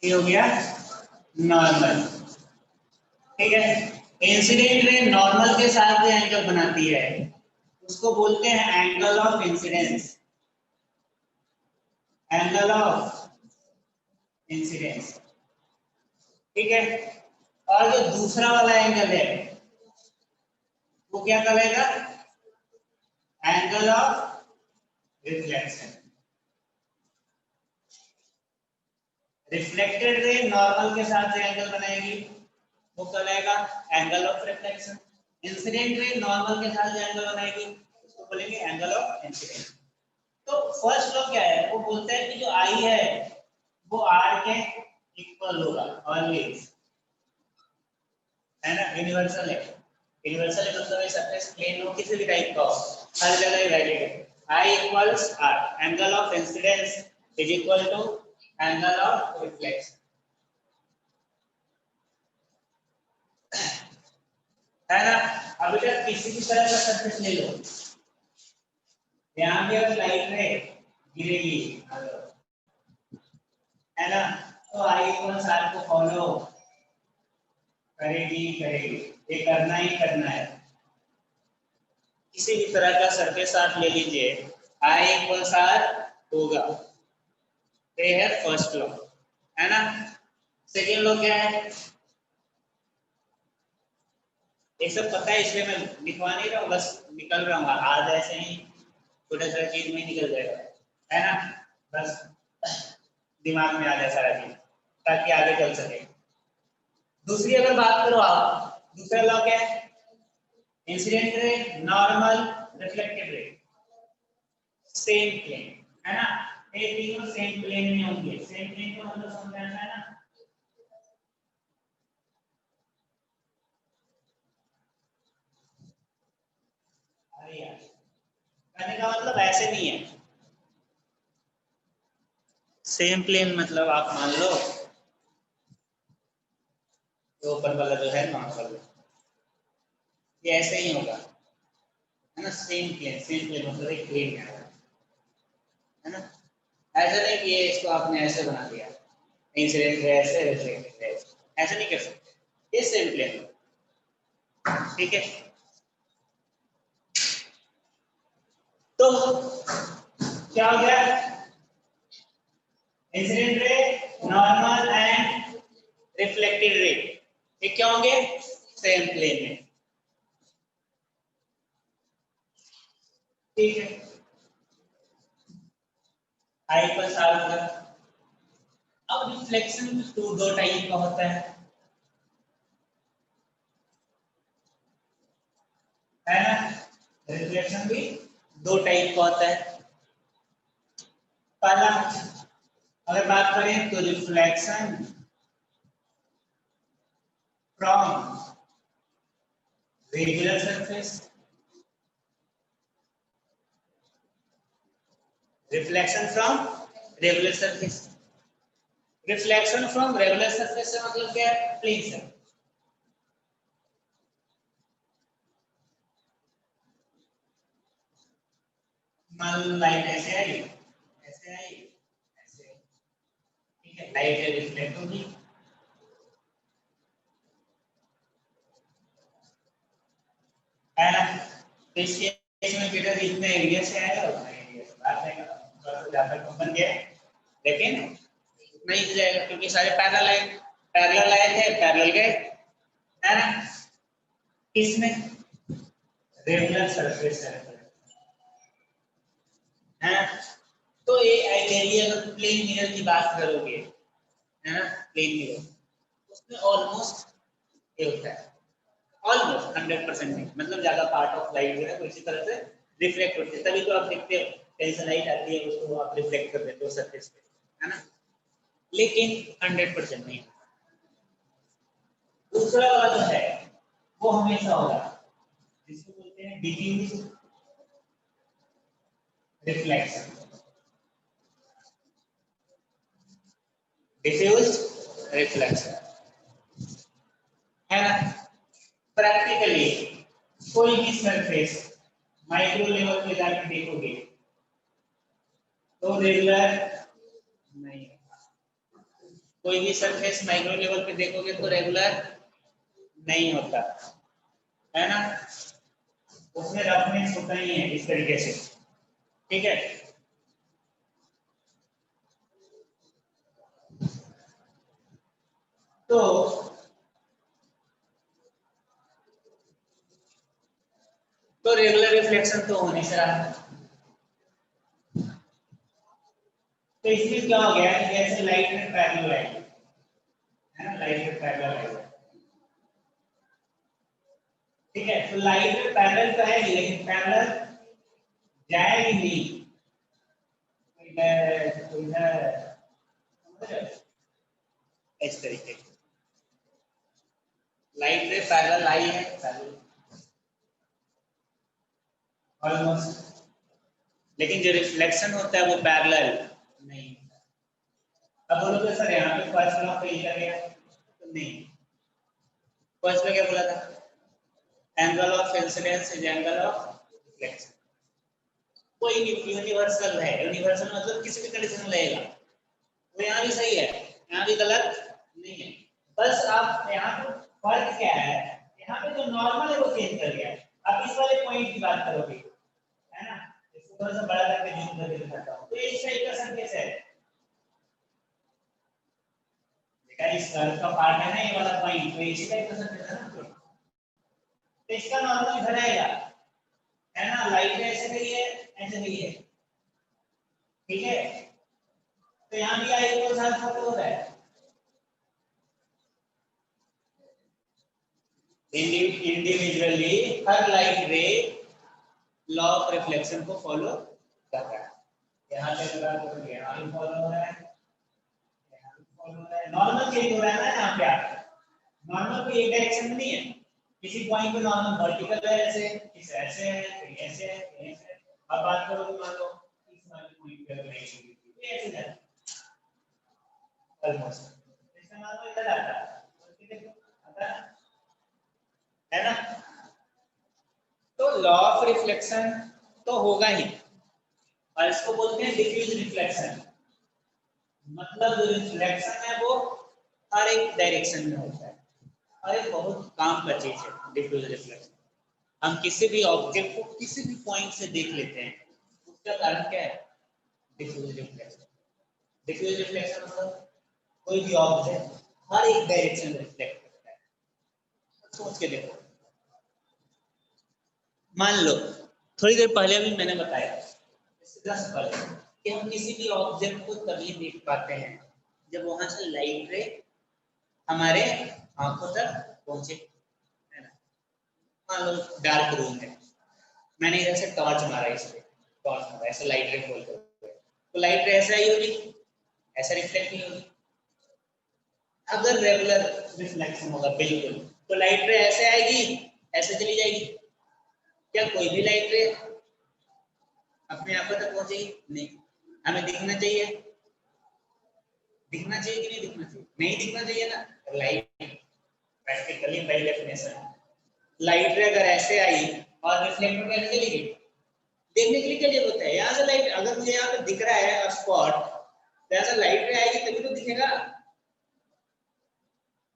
ये हो गया नॉर्मल, ठीक है। इंसिडेंट रे नॉर्मल के साथ जो एंगल बनाती है उसको बोलते हैं angle of incidence, angle of incidence, ठीक है। और जो दूसरा वाला एंगल है वो क्या करेगा, angle of reflection. Reflected ray normal के साथ जो एंगल बनाएगी वो कहलाएगा angle of reflection. Incident ray normal के साथ जो एंगल बनाएगी उसको बोलेंगे एंगल ऑफ इंसिडेंट। तो फर्स्ट लॉ क्या है, वो बोलता है कि जो आई है वो आर के इक्वल होगा ऑलवेज, है ना, यूनिवर्सल है। यूनिवर्सल है मतलब सरफेस प्लेन हो किसी भी टाइप का हो, हर जगह वैलिड है। I equals R, angle of incidence is equal to angle of reflection, है ना। अब बेटा किसी भी तरह का सरफेस ले लो, यहाँ पे अगर लाइट है गिरेगी, है ना, तो आई इक्वल्स आर को फॉलो करेगी करेगी, ये करना ही करना है। किसी भी तरह का सरफेस आप ले लीजिए, आई इक्वल्स आर होगा, ये है फर्स्ट लॉ, है ना। सेकेंड लॉ क्या है, ये सब पता है इसलिए मैं लिखवा नहीं रहा हूँ, बस निकल रहा हूँ आज ऐसे ही छोटा छोटा चीज में निकल जाएगा, है ना, बस दिमाग में आ जाए सारा चीज ताकि आगे चल सके। दूसरी अगर बात करो आप, दूसरा लॉ क्या है, incident ray normal reflected ray same plane, है ना, ये तीनों सेम प्लेन में होंगे। सेम प्लेन का मतलब समझना है ना, अरे यार कहने का मतलब ऐसे नहीं है, सेम प्लेन मतलब आप मान लो तो ऊपर वाला जो है नॉर्मल, ये ऐसे ही होगा, है ना, सेम प्लेन मतलब एक प्लेन में है ना। ऐसा नहीं कि ये इसको आपने ऐसे बना दिया, इंसिडेंट है ऐसे, रिफ्लेक्टेड है ऐसे नहीं कर सकते, ये सेम प्लेन, ठीक है। तो क्या हो गया, incident ray normal and reflected ray ये क्या होंगे, सेम प्लेन में, ठीक है। आई पर साल होगा, अब रिफ्लेक्शन दो टाइप का होता है ना? रिफ्लेक्शन भी दो टाइप का होता है। पहला अगर बात करें तो reflection from regular surface, reflection from regular surface. Reflection from regular surface से मतलब क्या है? Plane surface. मान लो लाइट ऐसे आई, ऐसे आई, ऐसे आई, ठीक है, लाइट रिफ्लेक्ट होगी, है ना? तो इस केस में बेटा इतने एरिया से आएगा, उतना एरिया से बाहर जाएगा, थोड़ा सा ज्यादा कम बन गया है, लेकिन उतना ही जाएगा क्योंकि सारे पैरेलल लाइन है, पैरेलल गए, है ना? इसमें रेगुलर सरफेस है। तो ये आइडियली अगर प्लेन मिरर की बात करोगे, है ना, प्लेन मिरर उसमें ऑलमोस्ट ये होता है, ऑलमोस्ट 100% नहीं, मतलब ज्यादा पार्ट ऑफ लाइट जो है वो इसी तरह से रिफ्लेक्ट होती है, तभी तो आप देखते हो कहीं से लाइट आती है उसको आप रिफ्लेक्ट कर देते हो सरफेस पे, है ना? लेकिन 100% नहीं। दूसरा वाला जो है वो हमेशा होगा, जिसको बोलते हैं डिफ्यूज रिफ्लेक्शन, डिफ्यूज रिफ्लेक्शन, है ना? प्रैक्टिकली कोई भी सरफेस माइक्रो लेवल पे जाके देखोगे तो रेगुलर नहीं होगा, कोई भी सरफेस माइक्रो लेवल पे देखोगे तो रेगुलर नहीं होता, है ना? उसमें रफनेस होता ही है इस तरीके से, ठीक है? तो रेगुलर रिफ्लेक्शन तो होने से रहा, तो इसमें क्या हो गया कि जैसे लाइट में पैरेलल आई, है ना, लाइट में पैरेलल आई, ठीक है? तो लाइट में पैरेलल तो है लेकिन पैरेलल जाएगी नहीं, तो इधर इस तरीके से लाइट में पैरेलल आई है, ऑलमोस्ट, लेकिन जो रिफ्लेक्शन होता है वो पैरेलल नहीं होता। अब बोलो तो सर यहाँ पे फर्स्ट लॉ पे लिखा गया, तो नहीं, फर्स्ट में क्या बोला था? Angle of incidence is angle of reflection, कोई यूनिवर्सल है, यूनिवर्सल मतलब किसी भी कंडीशन में लगेगा, वो यहाँ भी सही है, यहाँ भी गलत नहीं है, बस आप यहाँ पे फर्क क्या है, यहाँ पे जो नॉर्मल है वो चेंज कर दिया, आप इस वाले पॉइंट की बात करोगे, है ना? इसको थोड़ा सा बड़ा करके जूम करके दिखाता हूँ, तो इस टाइप का सरफेस है, देखा इस कर्व का पार्ट है ना ये वाला पॉइंट, तो इसी टाइप का सरफेस है ना, तो इसका नॉर्मल इधर आएगा, है ना? लाइट ऐसे गई है, ऐसे गई है, ठीक है? तो यहाँ भी आई इक्वल साइन फोटो हो रहा है, इंडिविजुअली हर लाइट रे लॉ ऑफ रिफ्लेक्शन को फॉलो कर रहा है, यहाँ पे लगा तो यहाँ भी फॉलो हो रहा है, यहाँ भी फॉलो हो रहा है, नॉर्मल चेंज हो रहा है ना यहाँ पे, आप नॉर्मल को एक डायरेक्शन में नहीं है, किसी पॉइंट पे नॉर्मल वर्टिकल है, ऐसे किस ऐसे है, फिर ऐसे है, फिर ऐसे है, अब बात करो तो मान लो इस वाले पॉइंट पे अगर नहीं ऐसे जाए ऑलमोस्ट इसका नॉर्मल इधर आता है, आता है ना? तो लॉ ऑफ रिफ्लेक्शन तो होगा ही, और इसको बोलते हैं डिफ्यूज रिफ्लेक्शन, मतलब जो रिफ्लेक्शन है वो हर एक डायरेक्शन में होता है, और एक बहुत काम का चीज है डिफ्यूज रिफ्लेक्शन। हम किसी भी ऑब्जेक्ट को किसी भी पॉइंट से देख लेते हैं, उसका कारण क्या है? Diffuse reflection. डिफ्यूज रिफ्लेक्शन मतलब कोई भी ऑब्जेक्ट हर एक डायरेक्शन में रिफ्लेक्ट करता है, सोच के देखो, मान लो थोड़ी देर पहले भी मैंने बताया कि हम किसी भी ऑब्जेक्ट को तभी देख पाते हैं जब वहां से लाइट रे हमारे आंखों तक पहुंचे, है ना। मान लो डार्क रूम है, मैंने इधर से टॉर्च मारा, इस पे टॉर्च मारा, ऐसे लाइट रे खोल कर, तो लाइट रे ऐसा ही होगी, ऐसा रिफ्लेक्ट नहीं होगी। अगर रेगुलर रिफ्लेक्शन होगा बिल्कुल, तो लाइट रे ऐसे आएगी, ऐसे चली जाएगी। क्या कोई भी लाइट रे अपने आंखों तक पहुंचेगी? नहीं। हमें दिखना चाहिए, दिखना चाहिए कि नहीं दिखना चाहिए? नहीं दिखना चाहिए ना। Light practically by definition, light रे अगर ऐसे आई और रिफ्लेक्ट होकर ऐसे चली गई, देखने के लिए क्या जरूरत है? यहाँ से लाइट, अगर मुझे यहाँ पे दिख रहा है स्पॉट, तो यहाँ से लाइट रे आएगी तभी तो दिखेगा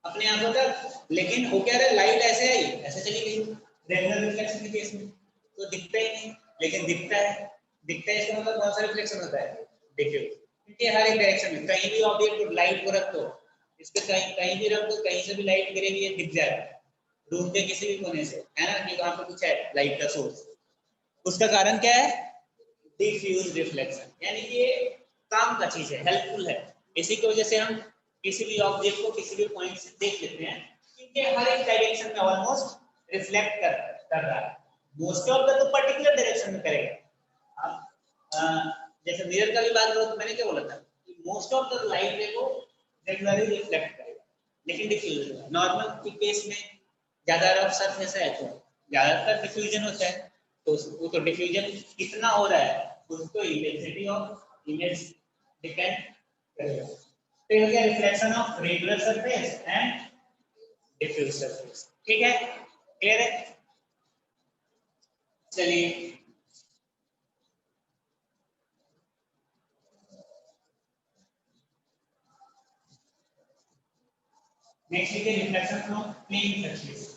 अपने आंखों तक। लेकिन हो क्या रहा है, लाइट ऐसे आई, ऐसे चली गई, रेगुलर रिफ्लेक्शन के केस में तो दिखता ही नहीं। लेकिन दिखता है, दिखता है इसका मतलब कौन सा रिफ्लेक्शन होता है? देखिए, क्योंकि हर एक डायरेक्शन में कहीं भी ऑब्जेक्ट लाइट को रख दो, इस पे कहीं कहीं भी रख दो, कहीं से भी लाइट गिरेगी, ये दिख जाएगा रूम के किसी भी कोने से, है ना, कि वहां पे कुछ है लाइट का सोर्स। उसका कारण क्या है? डिफ्यूज रिफ्लेक्शन, यानी कि ये काम का चीज है, हेल्पफुल है। इसी की वजह से हम किसी भी ऑब्जेक्ट को किसी भी पॉइंट से देख लेते हैं, क्योंकि हर एक डायरेक्शन में ऑलमोस्ट रिफ्लेक्ट कर रहा है। मोस्ट ऑफ द तो पर्टिकुलर डायरेक्शन में करेगा। अब जैसे मिरर का भी बात करो तो मैंने क्या बोला था कि मोस्ट ऑफ द लाइट रे को रेगुलरली रिफ्लेक्ट करेगा, लेकिन डिफ्यूज नॉर्मल के केस में ज्यादा रफ सरफेस है तो ज्यादातर डिफ्यूजन होता है। तो वो तो डिफ्यूजन कितना हो रहा है उसको इंटेंसिटी ऑफ इमेज डिपेंड करेगा। तो ये हो गया reflection of regular surface and diffuse surface. ठीक है, क्लियर है? चलिए नेक्स्ट लिखिए reflection from plane surface.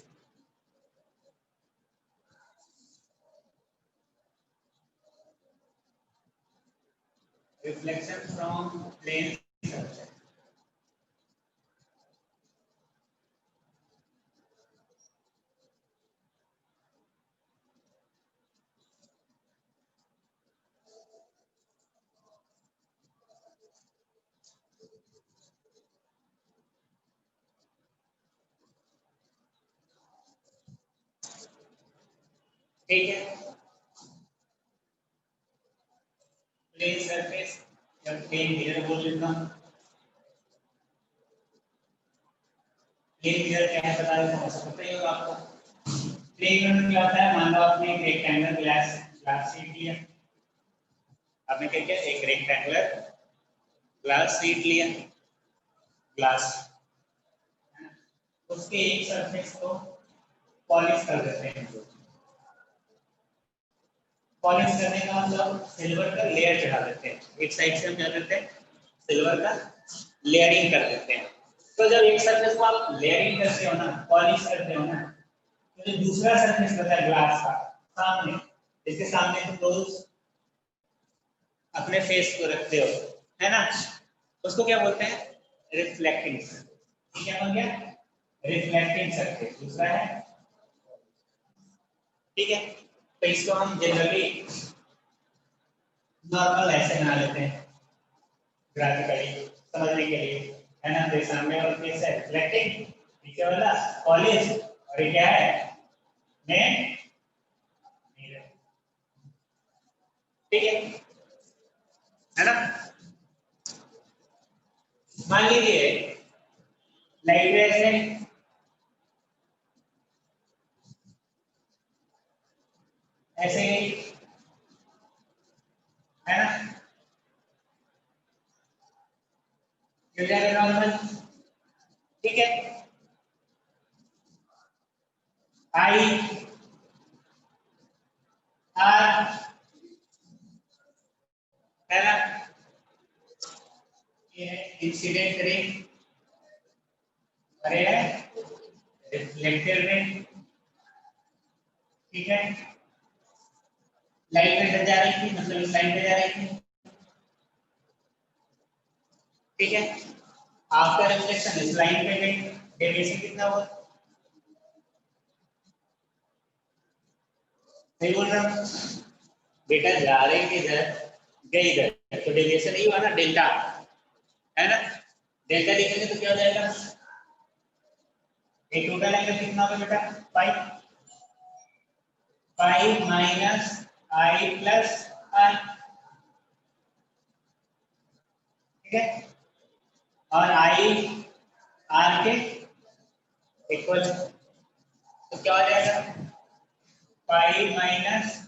Reflection from plane surface. ठीक है, प्लेन सरफेस या प्लेन मिरर बोल लेता हूँ। प्लेन मिरर क्या है बता देता हूँ, पता ही होगा आपको। प्लेन मिरर क्या होता है? मान लो आपने एक रेक्टेंगुलर ग्लास ग्लास शीट लिया, आपने क्या किया, एक रेक्टेंगुलर ग्लास शीट लिया, ग्लास, उसके एक सरफेस को पॉलिश कर देते हैं। पॉलिश करने का मतलब सिल्वर का लेयर चढ़ा देते हैं, एक साइड से हम क्या करते हैं, सिल्वर का लेयरिंग कर देते हैं। तो जब एक सरफेस को आप लेयरिंग करते हो ना, पॉलिश करते हो ना, तो जो दूसरा सरफेस होता है ग्लास का सामने, इसके सामने तुम रोज अपने फेस को रखते हो, है ना, उसको क्या बोलते हैं? Reflecting surface. क्या बोल गया? रिफ्लेक्टिंग सरफेस दूसरा है। ठीक है, तो इसको हम जनरली नॉर्मल ऐसे बना लेते हैं ग्राफिकली समझने के लिए, है ना। तो सामने वाला फेस है रिफ्लेक्टिंग, पीछे वाला पॉलिश, और ये क्या है? मैं मिरर। ठीक है ना। मान लीजिए लाइट रे से ऐसे ही, है ना, गिर जाएगा नॉर्मल। ठीक है, आई आर, है ना, ये है इंसिडेंट रे, और ये है रिफ्लेक्टेड रे। ठीक है, लाइट इधर जा रही थी, मतलब इस लाइन पे जा रही थी। ठीक है, आफ्टर रिफ्लेक्शन इस लाइन पे गई, डेविएशन कितना हुआ? नहीं बोल रहा हूँ बेटा, जा रही थी इधर, गई इधर, तो डेविएशन ही हुआ ना, डेल्टा, है ना। डेल्टा लिखेंगे तो क्या हो जाएगा, एक टोटल एंगल कितना होगा बेटा, pi, pi minus I plus R, ठीक है, और आई आर के इक्वल, तो क्या हो जाएगा, पाई माइनस,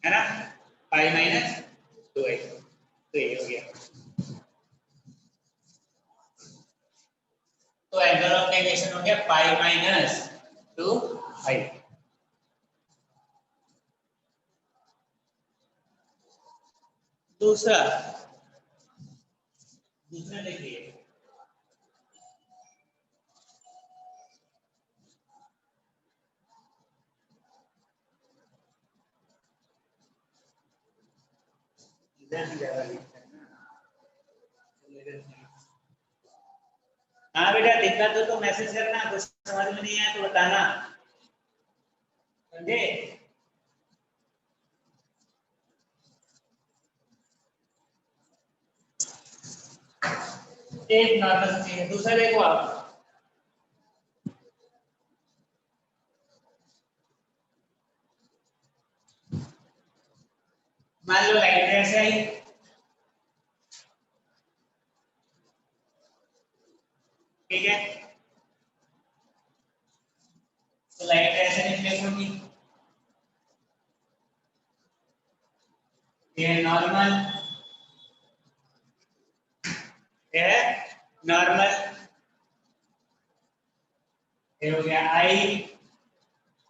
है ना, पाई माइनस 2x, तो ये हो गया। तो एंगल ऑफ डेविएशन हो गया पाई माइनस 2i। दूसरा दूसरा देखिए, इधर भी ज्यादा लिखता है ना। हाँ बेटा दिक्कत हो तो मैसेज करना, कुछ समझ में नहीं आया तो बताना, समझे। एक नॉर्मल चीज है, दूसरा देखो आप, मान लो लाइट ऐसे आई, ठीक है, तो लाइट ऐसे रिफ्लेक्ट होगी, ये नॉर्मल, ये है नॉर्मल, ये हो गया आई,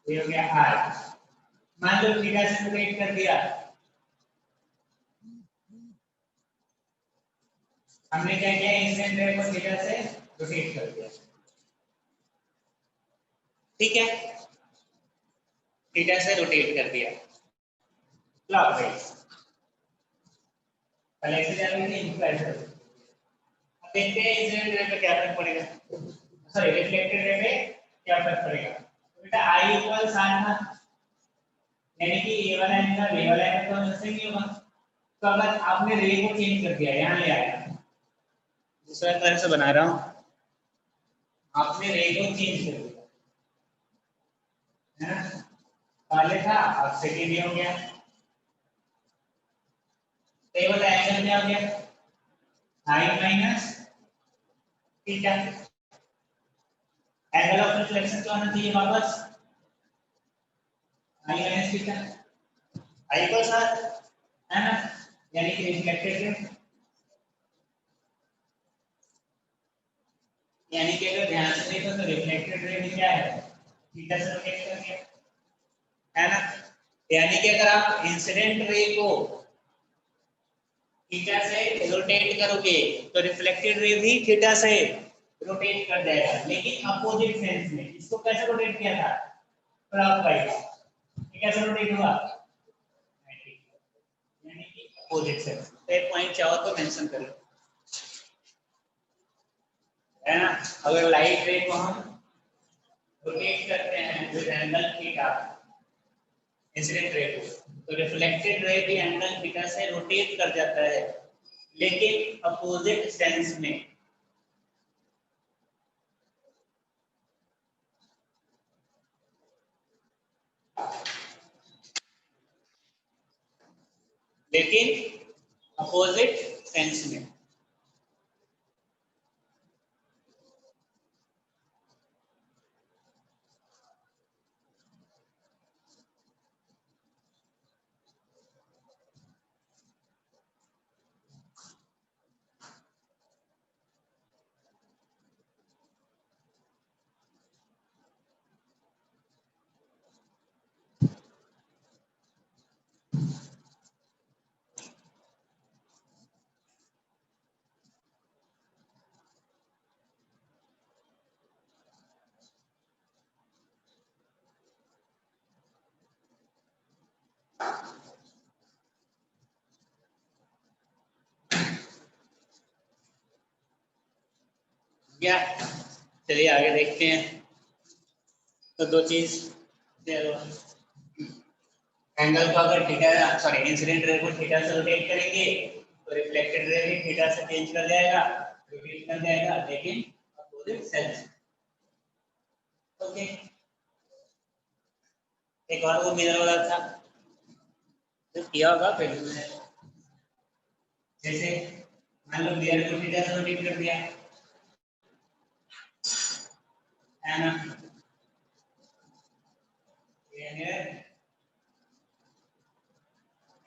ये हो गया आर। मान लो थीटा से रोटेट कर दिया, हमने क्या किया, इंसिडेंट रे को थीटा से रोटेट कर दिया, ठीक है, थीटा से रोटेट कर दिया क्लॉकवाइज, पहले ऐसे जा रही थी, इनको ऐसे, अब देखते हैं इंसिडेंट रे पे क्या फर्क पड़ेगा, सॉरी रिफ्लेक्टेड रे पे क्या फर्क पड़ेगा। तो बेटा आई इक्वल साइन था, यानी कि ये वाला एंगल ये वाला एंगल तो वैसे ही होगा, तो अगर आपने रे को चेंज कर दिया, यहाँ ले आया, दूसरा तरह से बना रहा हूँ, आपने रे को चेंज कर दिया, है ना, पहले था अब सेकेंड ये हो गया, तो ये वाला एंगल क्या हो गया, I minus theta, angle of reflection क्या होना चाहिए वापस, आई माइनस थीटा, आई को साथ, है ना, यानी कि रिफ्लेक्टेड रे, यानी कि अगर ध्यान से देखो तो रिफ्लेक्टेड रे भी क्या है, थीटा से रोटेट करके, है ना, यानी कि अगर आप इंसिडेंट रे को थीटा से रोटेट करोगे तो रिफ्लेक्टेड रे भी थीटा से रोटेट कर जाएगा, लेकिन अपोजिट सेंस में। इसको कैसे रोटेट किया था, क्लॉकवाइज, ये कैसे रोटेट हुआ, यानी कि अपोजिट सेंस। तो एक पॉइंट चाहो तो मेंशन कर लो, है ना, अगर लाइट रे को हम रोटेट करते हैं with angle theta, incident ray को, तो रिफ्लेक्टेड रे भी एंगल थीटा से रोटेट कर जाता है, लेकिन अपोजिट सेंस में। लेकिन अपोजिट सेंस में। क्या, चलिए आगे देखते हैं। तो दो चीज, एंगल को अगर थीटा सॉरी इंसिडेंट रे को थीटा से रोटेट करेंगे तो रिफ्लेक्टेड रे भी थीटा से चेंज कर जाएगा, रोटेट कर जाएगा, लेकिन अपोजिट सेंस। ओके, एक और वो मिरर वाला था जो किया होगा पहले में, जैसे मान लो मिरर को थीटा से रोटेट कर दिया है ना, ये मिरर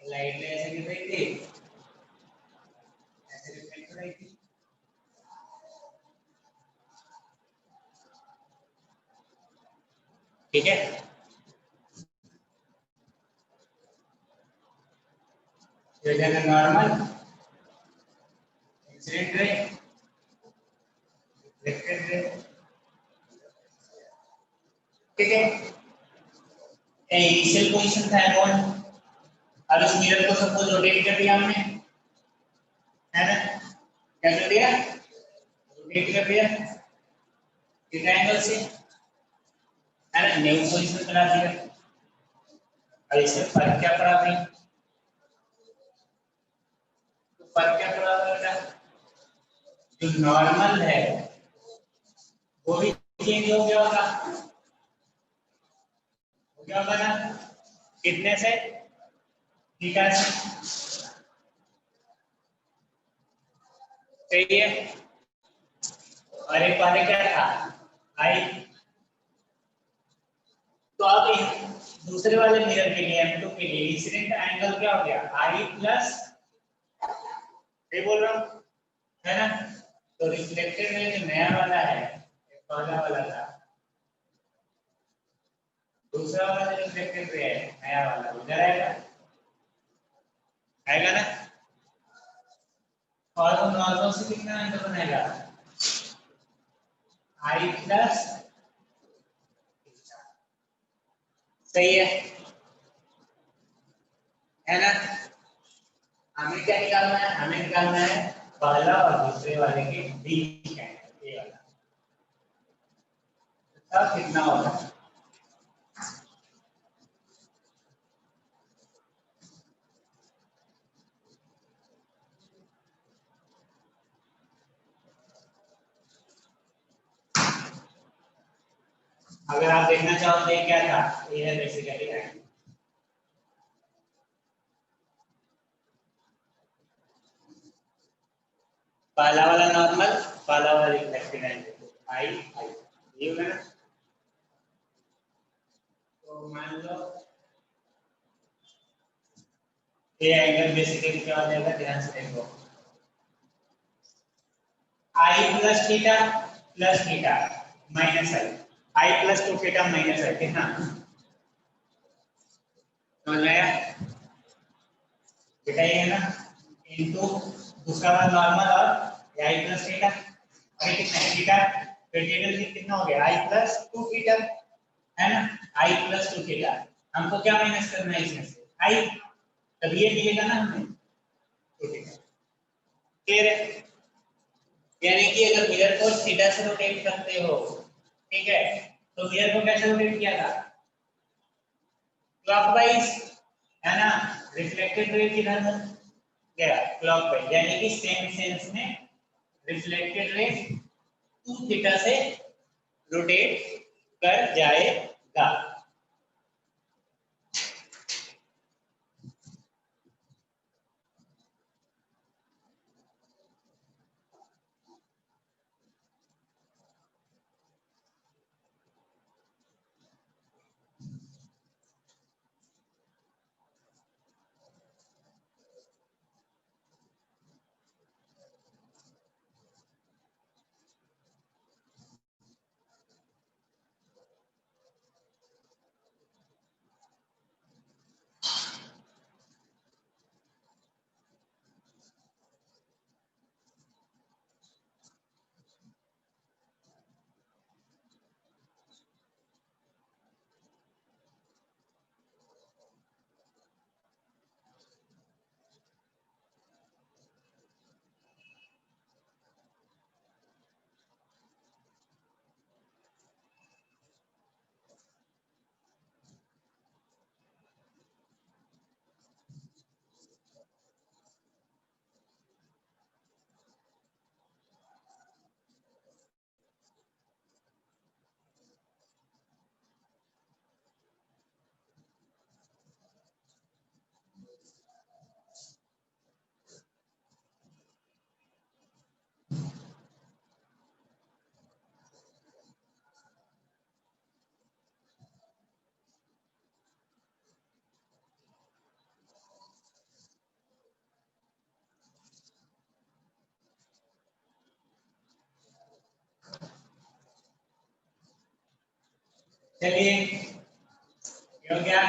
लाइट ऐसे गिर रही थी, ऐसे रिफ्लेक्ट हो रही थी, ठीक है। ये है normal incident ray, reflected ray, ठीक है। इनिशियल पोजीशन था एनोड, अब इस मिरर को सपोज रोटेट कर दिया हमने, है ना, क्या कर दिया, रोटेट कर दिया थीटा एंगल से, है ना, न्यू पोजीशन बना दिया। अब इससे फर्क क्या पड़ा भाई, तो फर्क क्या पड़ा बेटा, जो नॉर्मल है वो भी चेंज हो गया होगा, हो गया होगा ना, कितने से, थीटा से, सही है। और एक पहले क्या था, आई, तो अब दूसरे वाले मिरर के लिए M2 के लिए इंसिडेंट एंगल क्या हो गया, आई प्लस, ये बोल रहा हूँ, है ना। तो रिफ्लेक्टेड में जो नया वाला है, पहला वाला था, दूसरा वाला जो रिफ्लेक्टेड रे है नया वाला उधर आएगा, आएगा ना। और वो नॉर्मल से कितना एंगल बनेगा, आई प्लस, सही है ना। हमें क्या निकालना है, हमें निकालना है पहला और दूसरे वाले के बीच का एंगल, ये वाला, तब कितना होगा। अगर आप देखना चाहो तो ये क्या था, ये है बेसिकली एंगल, पहला वाला नॉर्मल, पहला वाला रिफ्लेक्टेड एंगल, आई आई, ये होगा ना। तो मान लो ये एंगल बेसिकली क्या हो जाएगा, ध्यान से देखो, आई प्लस थीटा माइनस आई, आई प्लस टू थीटा माइनस आई, कितना समझ में आया, बेटा ये है ना, इनटू दूसरा वाला नॉर्मल और आई प्लस थीटा, अरे कितना है थीटा, फिर थीटा कितना हो गया, आई प्लस टू थीटा, है ना, आई प्लस टू थीटा, हमको क्या माइनस करना है इसमें से, आई, तब ये मिलेगा ना हमें, ठीक है। क्लियर है, यानी कि अगर मिरर को थीटा से रोटेट करते हो, ठीक है, तो मिरर को कैसे रोटेट किया था, क्लॉकवाइज, है ना, रिफ्लेक्टेड रे किधर गया, क्लॉकवाइज, यानी कि सेम सेंस में रिफ्लेक्टेड रे टू थीटा से रोटेट कर जाएगा। चलिए ये हो गया।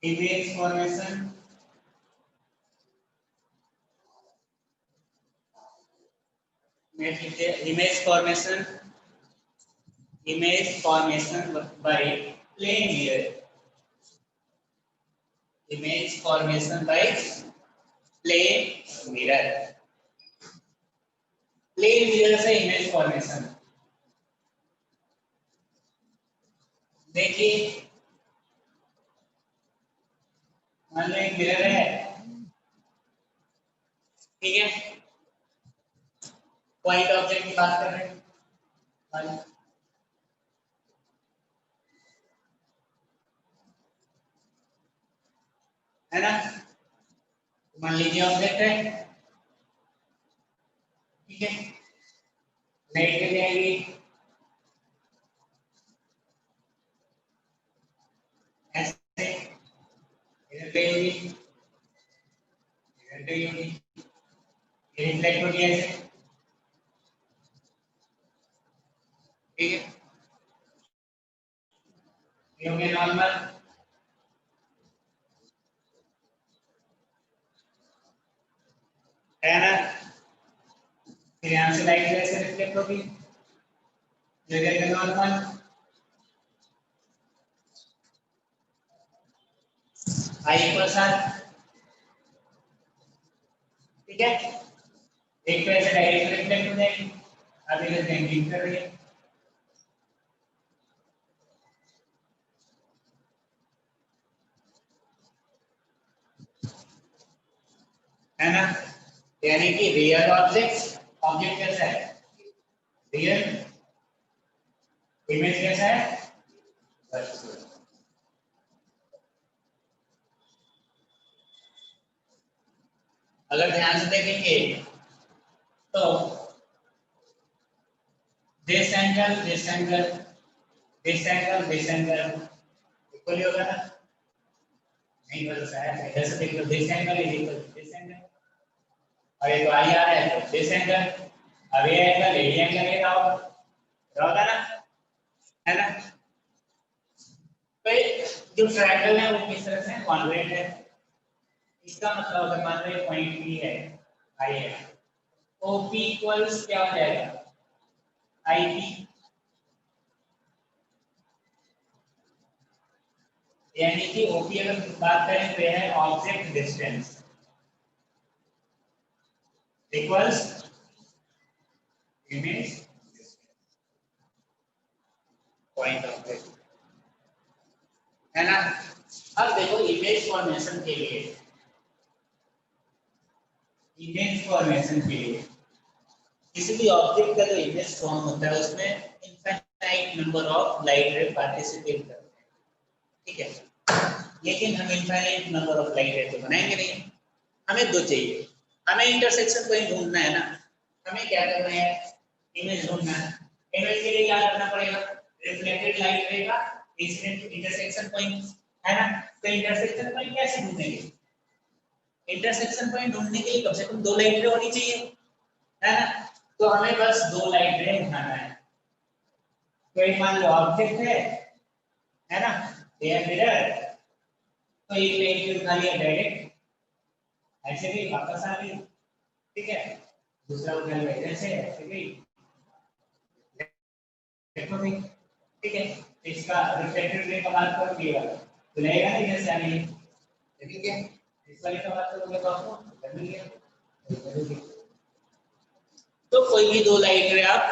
Image formation, image formation, image formation by plane mirror, image formation by plane mirror, plane mirror से image formation। देखिए मान लो एक मिरर है, ठीक है, पॉइंट ऑब्जेक्ट की बात कर रहे हैं, है ना। मान लीजिए ऑब्जेक्ट है, ठीक है, लाइट के जाएगी ऐसे, इधर पे होगी, इधर पे होगी, ये रिफ्लेक्ट होगी ऐसे, ठीक है, ये हो गया नॉर्मल, है ना। फिर यहाँ से लाइट ऐसे रिफ्लेक्ट होगी, ये नॉर्मल, आई इक्वल साथ, ठीक है, एक तो ऐसे डायरेक्ट रिफ्लेक्ट हो जाएगी, अब इधर बैंकिंग कर रही है ना। यानी कि रियल ऑब्जेक्ट, ऑब्जेक्ट कैसा है रियल, इमेज कैसा है वर्चुअल। अगर ध्यान से देखेंगे तो this angle this angle this angle this angle equal ही होगा ना, नहीं बदल है, इधर से देख लो this angle is equal to this angle, और ये तो आई आ रहा है तो दिस एंगल, अब ये एंगल ये होगा ना, है ना। तो जो ट्रायंगल है वो किस तरह से कॉन्वेक्स है, इसका मतलब अगर मान लो पॉइंट पी है, आई है, ओपी इक्वल्स क्या हो जाएगा आईपी, यानी कि ओपी अगर बात करें तो है object distance equals image point object, है ना। अब देखो इमेज फॉर्मेशन के लिए, इमेज फॉर्मेशन के लिए किसी भी ऑब्जेक्ट का जो इमेज फॉर्म होता है उसमें इनफाइनाइट नंबर ऑफ लाइट रे पार्टिसिपेट करते हैं, ठीक है, लेकिन हम इनफाइनाइट नंबर ऑफ लाइट रे तो बनाएंगे नहीं, हमें दो चाहिए, हमें इंटरसेक्शन पॉइंट ढूंढना है ना, हमें क्या करना है इमेज ढूंढना है, इमेज के लिए क्या करना पड़ेगा रिफ्लेक्टेड लाइट रे का इंसिडेंट इंटरसेक्शन पॉइंट, है ना। तो इंटरसेक्शन पॉइंट कैसे ढूंढेंगे, इंटरसेक्शन पॉइंट ढूंढने के लिए कम से कम दो लाइट रे होनी चाहिए, है ना। तो हमें बस दो लाइट रे उठाना है, तो एक मान लो ऑब्जेक्ट है ना, ये मिरर, तो एक लाइट रे उठा लिया डायरेक्ट ऐसे भी वापस आ गई, ठीक है, दूसरा उठा लिया ऐसे ऐसे भी देखो भी, ठीक है, इसका रिफ्लेक्टेड रे का बात करो ये वाला तो लगेगा ना इधर से आ रही है, ठीक है, इस वाले का बात करोगे तो आपको कर लिया, तो कोई भी दो लाइट रे आप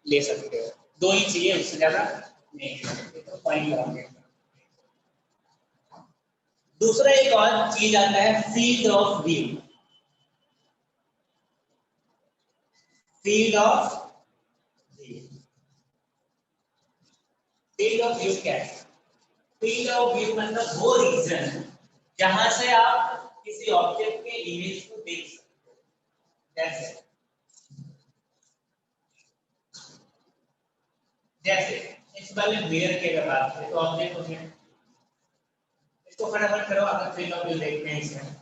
ले सकते हो, दो ही चाहिए उससे ज्यादा नहीं ले सकते, तो पॉइंट लगाओगे। दूसरा एक और चीज आता है field of view, field of view, field of view क्या है, फील्ड ऑफ व्यू मतलब वो रीजन जहां से आप किसी ऑब्जेक्ट के इमेज को देख सकते हो। जैसे जैसे इस वाले मिरर की अगर बात करें तो ऑब्जेक्ट हो गया, इसको फटाफट करो अगर फील्ड ऑफ व्यू देखते हैं इसमें।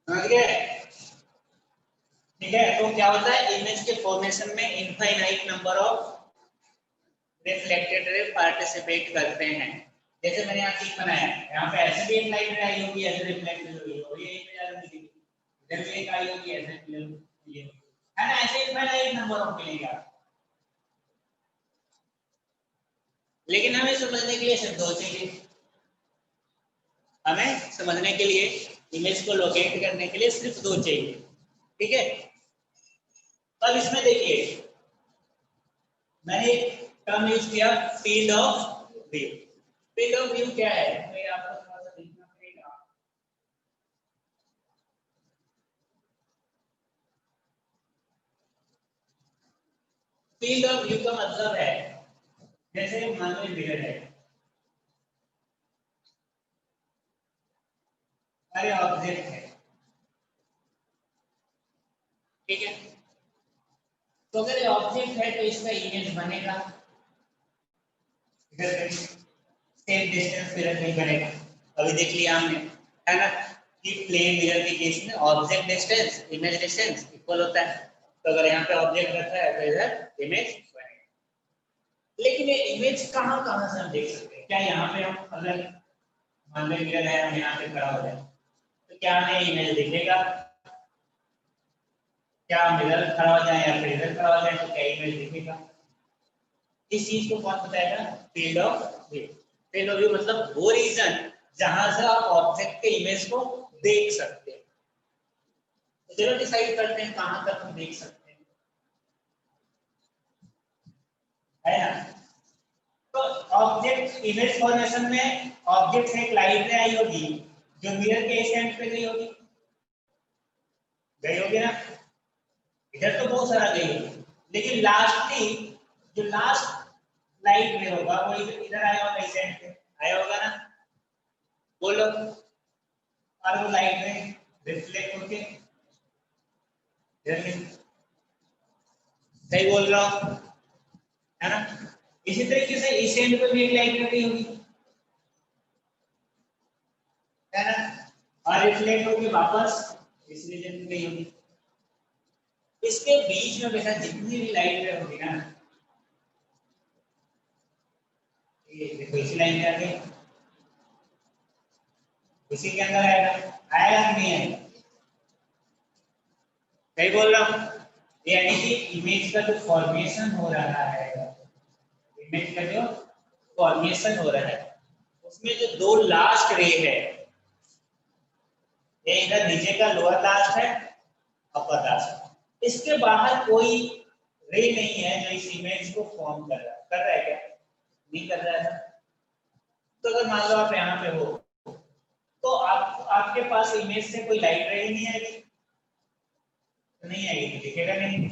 समझ गए? ठीक है, तो क्या होता है इमेज के फॉर्मेशन में infinite number of reflected ray participate करते हैं। जैसे मैंने यहाँ चीज बनाया, यहाँ पे ऐसे भी एक लाइट रे आई होगी, ऐसे रिफ्लेक्टेड हुई होगी, ये इमेज आ रही है, इधर भी एक आई होगी, ऐसे ये है ना, ऐसे इनफाइनाइट नंबर ऑफ मिलेगा। लेकिन हमें समझने के लिए सिर्फ दो चाहिए, हमें समझने के लिए इमेज को लोकेट करने के लिए सिर्फ दो चाहिए। ठीक है, अब इसमें देखिए मैंने एक टर्म यूज किया field of view. Field of view क्या है, मैं आपको थोड़ा सा देखना पड़ेगा। फील्ड ऑफ व्यू का मतलब है, जैसे मान लो मिरर है, अरे ऑब्जेक्ट है, ठीक है, तो अगर ये ऑब्जेक्ट है तो इसका इमेज बनेगा, इधर सेम डिस्टेंस मिरर नहीं बनेगा। अभी देख लिया हमने, है ना, कि प्लेन मिरर के केस में object distance image distance equal होता है। तो अगर यहाँ पे ऑब्जेक्ट रखा है तो इधर इमेज बनेगा। लेकिन ये इमेज कहाँ कहाँ से हम देख सकते हैं? क्या यहाँ पे हम अगर मान लो मिरर है, हम यहाँ पे खड़ा हो जाए तो क्या हमें इमेज दिखेगा? क्या मिरर खड़ा हो जाए या फिर इधर खड़ा हो जाए तो क्या इमेज दिखेगा? इस चीज को कौन बताएगा? Field of view. Field of view मतलब वो रीजन जहां से आप ऑब्जेक्ट के इमेज को देख सकते हैं। तो चलो डिसाइड करते हैं कहां तक हम देख सकते हैं, है ना। तो ऑब्जेक्ट इमेज फॉर्मेशन में ऑब्जेक्ट से एक लाइट रे आई होगी जो मिरर के इस एंड पे गई होगी ना, इधर तो बहुत सारा गई होगी, लेकिन लास्टली जो लास्ट लाइट में होगा वो इधर आया होगा, इस एंड पे आया होगा ना, बोलो। और वो लाइट में रिफ्लेक्ट होके इधर, सही बोल रहा हूँ, है ना। इसी तरीके से इस एंड पे भी एक लाइट लगी होगी, है ना, और रिफ्लेक्ट होके वापस इस रीजन में गई होगी। इसके बीच में बेटा जितनी भी लाइट होगी ना, लाइन के आगे इसी के अंदर आएगा, आएगा कि नहीं आएगा? सही बोल रहा हूँ? यानी कि इमेज का जो फॉर्मेशन हो रहा है, इमेज का जो फॉर्मेशन हो रहा है उसमें जो दो लास्ट रे है, एक इधर नीचे का लोअर लास्ट है, अपर लास्ट, इसके बाहर कोई रे नहीं है जो इस इमेज को फॉर्म कर रहा है क्या? नहीं कर रहा है। तो अगर मान लो आप यहाँ पे हो तो आपके पास इमेज से कोई लाइट रे नहीं आएगी, तो नहीं आएगी, दिखेगा नहीं,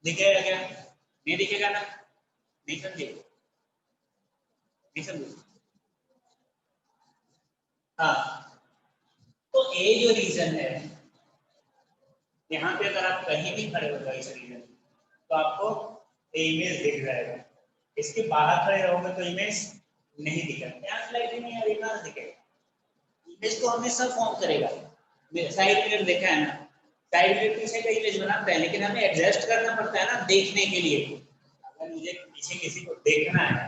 दिखेगा क्या? नहीं दिखेगा ना, नहीं समझे? नहीं समझे? हाँ, तो ये जो रीजन है, यहाँ पे अगर आप कहीं भी खड़े हो इस रीजन तो आपको इमेज दिख जाएगा, इसके बाहर खड़े रहोगे तो इमेज नहीं दिखेगा। यहाँ लाइट ही नहीं आ रही, कहाँ दिखेगा? इमेज तो हमेशा फॉर्म करेगा। साइड मिरर देखा है ना, साइड मिरर पीछे का इमेज बनाता है, लेकिन हमें एडजस्ट करना पड़ता है ना देखने के लिए। अगर मुझे पीछे किसी को देखना है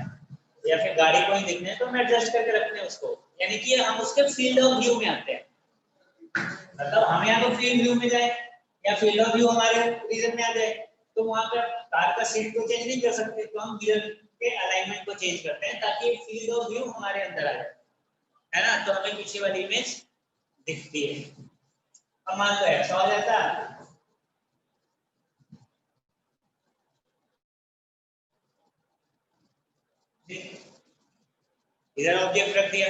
या फिर गाड़ी को ही देखना है तो हम एडजस्ट करके रखते हैं उसको, यानी कि हम उसके फील्ड ऑफ व्यू में आते हैं। मतलब हम यहाँ तो फील्ड व्यू में जाए या फील्ड ऑफ व्यू हमारे रीजन में आ जाए, तो वहां पर कार का सीट को चेंज नहीं कर सकते, तो हम मिरर के अलाइनमेंट को चेंज करते हैं ताकि फील्ड ऑफ व्यू हमारे अंदर आ जाए, है ना? तो हमें पीछे वाली इमेज दिखती है। अब मान लो ऐसा हो जाता, इधर ऑब्जेक्ट रख दिया,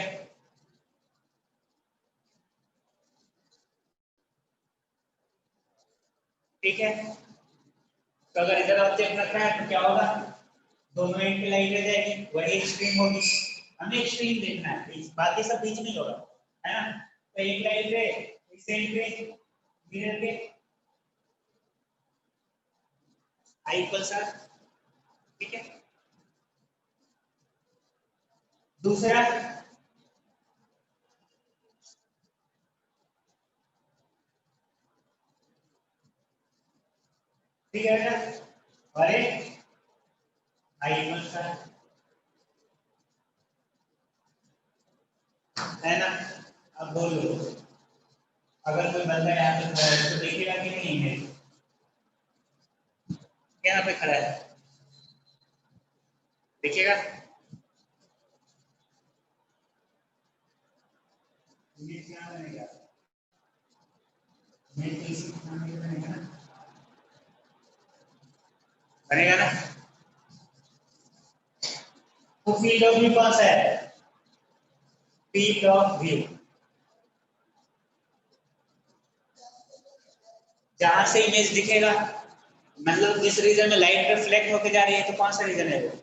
ठीक है? तो अगर इधर ऑब्जेक्ट रखा है तो क्या होगा? दोनों एंड पे लाइट आ जाएगी, वही एक्सट्रीम होगी। हमें एक्सट्रीम देखना है, बाकी सब बीच में होगा, है ना? तो एक लाइट पे इस एंड पे मिरर के आई इक्वल्स आर, ठीक है? दूसरा ठीक है ना, और एक आई इक्वल्स आर, है ना? अब बोलो, अगर कोई बंदा यहाँ पे खड़ा है तो देखेगा कि नहीं है? यहाँ पे खड़ा है, दिखेगा? इमेज क्या बनेगा? इमेज तो इसी सामने बनेगा ना, बनेगा ना? तो फील्ड ऑफ व्यू कौन सा है? फील्ड ऑफ व्यू जहां से इमेज दिखेगा, मतलब जिस रीजन में लाइट रिफ्लेक्ट होकर जा रही है, तो कौन सा रीजन है वो?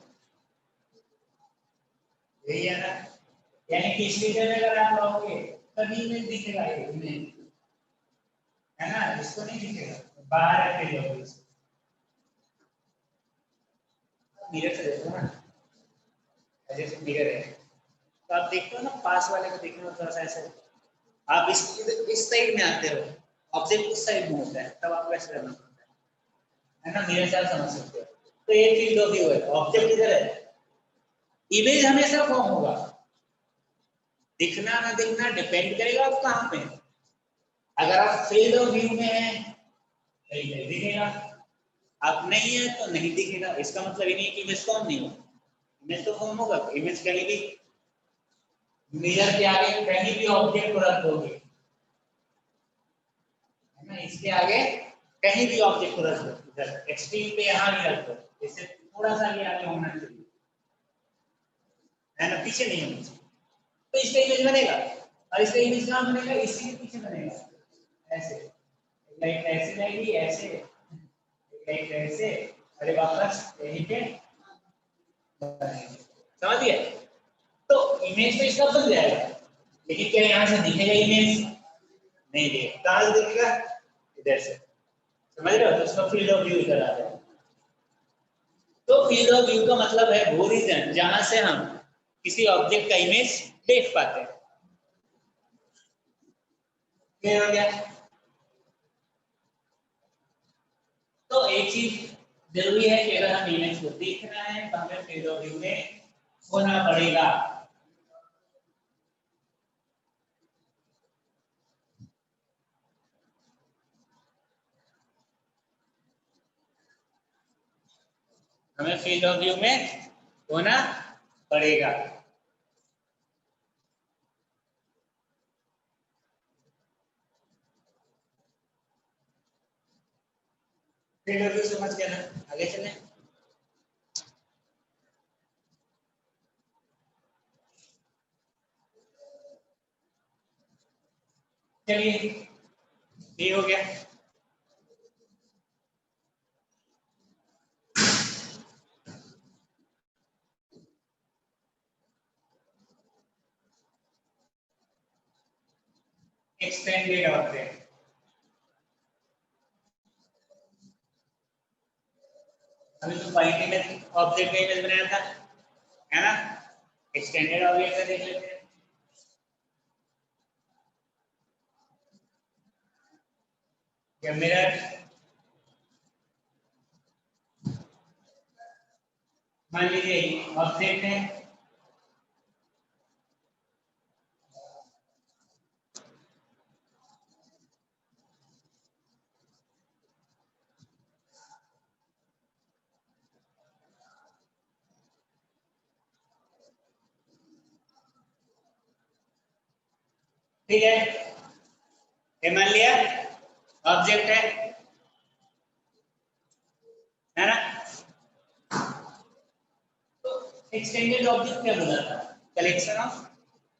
यही है ना? यानी कि इस रीजन में अगर आप रहोगे तभी इमेज दिखेगा, ये इमेज, है ना? इसको नहीं दिखेगा, बाहर रख के जाओगे, मिरर से देखो ना, जैसे मिरर है तो आप देखते हो ना, पास वाले को देखने में थोड़ा सा ऐसे, आप इस साइड में आते हो, ऑब्जेक्ट उस साइड में होता है, तब आपको ऐसे करना पड़ता है ना? मिरर से आप समझ सकते हो। तो ये फील्ड ऑफ व्यू है, ऑब्जेक्ट इधर है, इमेज हमेशा फॉर्म होगा, दिखना ना दिखना डिपेंड करेगा आप कहाँ पे हैं। अगर आप फील्ड ऑफ व्यू में हैं तो इमेज दिखेगा, आप नहीं है तो नहीं दिखेगा। इसका मतलब ये नहीं कि इमेज फॉर्म नहीं होगा, इमेज तो फॉर्म होगा। इमेज कहीं भी मिरर के आगे कहीं भी ऑब्जेक्ट को रख दोगे, है ना, इसके आगे कहीं भी ऑब्जेक्ट को रख दो, इधर एक्सट्रीम पे यहाँ भी रख दो, इससे थोड़ा सा भी आगे होना चाहिए, है ना, पीछे नहीं होना चाहिए, तो इसका इमेज बनेगा। और इसका इमेज कहाँ बनेगा? इसी के पीछे बनेगा, ऐसे लाइट ऐसे जाएगी, ऐसे लाइट ऐसे, अरे वापस यहीं पे समझ गए? तो इमेज तो इसका बन जाएगा, लेकिन क्या यहाँ से दिखेगा इमेज? नहीं दिखेगा। कहाँ से दिखेगा? इधर से, समझ रहे हो? तो उसका फील्ड ऑफ व्यू इधर आ जाएगा। तो फील्ड ऑफ व्यू का मतलब है वो रीजन जहां से हम किसी ऑब्जेक्ट का इमेज देख पाते हैं। क्लियर हो गया? तो एक चीज जरूरी है कि अगर हम इमेज को देखना है तो हमें फील्ड ऑफ व्यू में होना पड़ेगा। हमें फील्ड ऑफ व्यू में होना पड़ेगा। फील्ड ऑफ व्यू समझ गया ना, आगे चलें। चलिए ये हो गया। एक्सटेंडेड ऑब्जेक्ट, अभी तो पॉइंट इमेज ऑब्जेक्ट का इमेज बनाया था, है ना। एक्सटेंडेड ऑब्जेक्ट का देख लेते हैं। जब मिरर मान लीजिए ऑब्जेक्ट है, ठीक है, ये मान लिया ऑब्जेक्ट है ना। तो एक्सटेंडेड ऑब्जेक्ट क्या बोला था? Collection of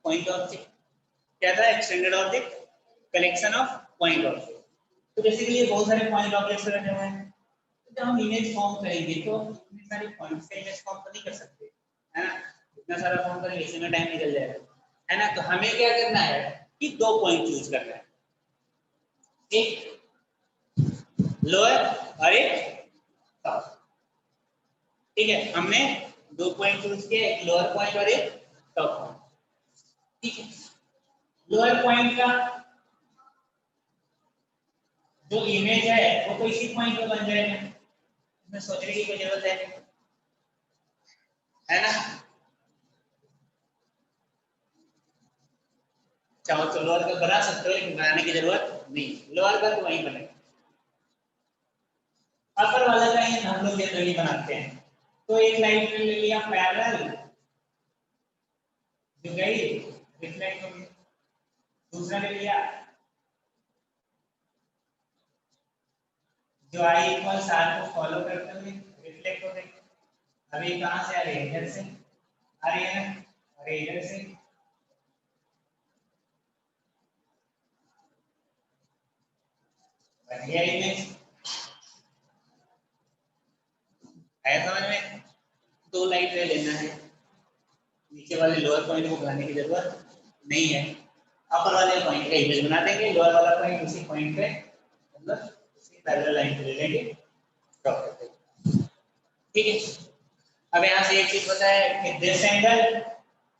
point object. क्या था extended object? Collection of point object. तो बेसिकली बहुत सारे पॉइंट ऑब्जेक्ट्स रखे हुए हैं, तो जब हम इमेज फॉर्म करेंगे तो इतने सारे पॉइंट्स का इमेज फॉर्म तो नहीं कर सकते, है ना। इतना सारा फॉर्म करेंगे इसमें टाइम निकल जाएगा, है ना। तो हमें क्या करना है कि दो पॉइंट चूज करना है, एक लोअर और एक टॉप। ठीक है, हमने दो पॉइंट चूज किए, एक लोअर पॉइंट और एक टॉप पॉइंट। ठीक है, लोअर पॉइंट का जो इमेज है वो तो इसी पॉइंट पे बन जाएगा, इसमें सोचने की कोई जरूरत है ना। चाहो तो लोअर का बना सकते हो, लेकिन बनाने की जरूरत नहीं, लोअर का तो वहीं बनेगा। अपर वाला का ये हम लोग जनरली बनाते हैं। तो एक लाइन ले लिया पैरेलल, जो गई रिफ्लेक्ट हो गई। दूसरा ले लिया जो आई इक्वल आर को फॉलो करते हुए रिफ्लेक्ट हो गई। अभी कहां से आ रही है? इधर से आ रही है ना, अरे इधर से बढ़िया इमेज है। समझ में? दो लाइन ले लेना है, नीचे वाले लोअर पॉइंट को बनाने की जरूरत नहीं है। अपर वाले पॉइंट का इमेज बना देंगे, लोअर वाला पॉइंट उसी पॉइंट पे मतलब उसी पैरेलल लाइन पे ले लेंगे, ड्रॉ कर देंगे। ठीक है, अब यहाँ से एक चीज पता है कि this angle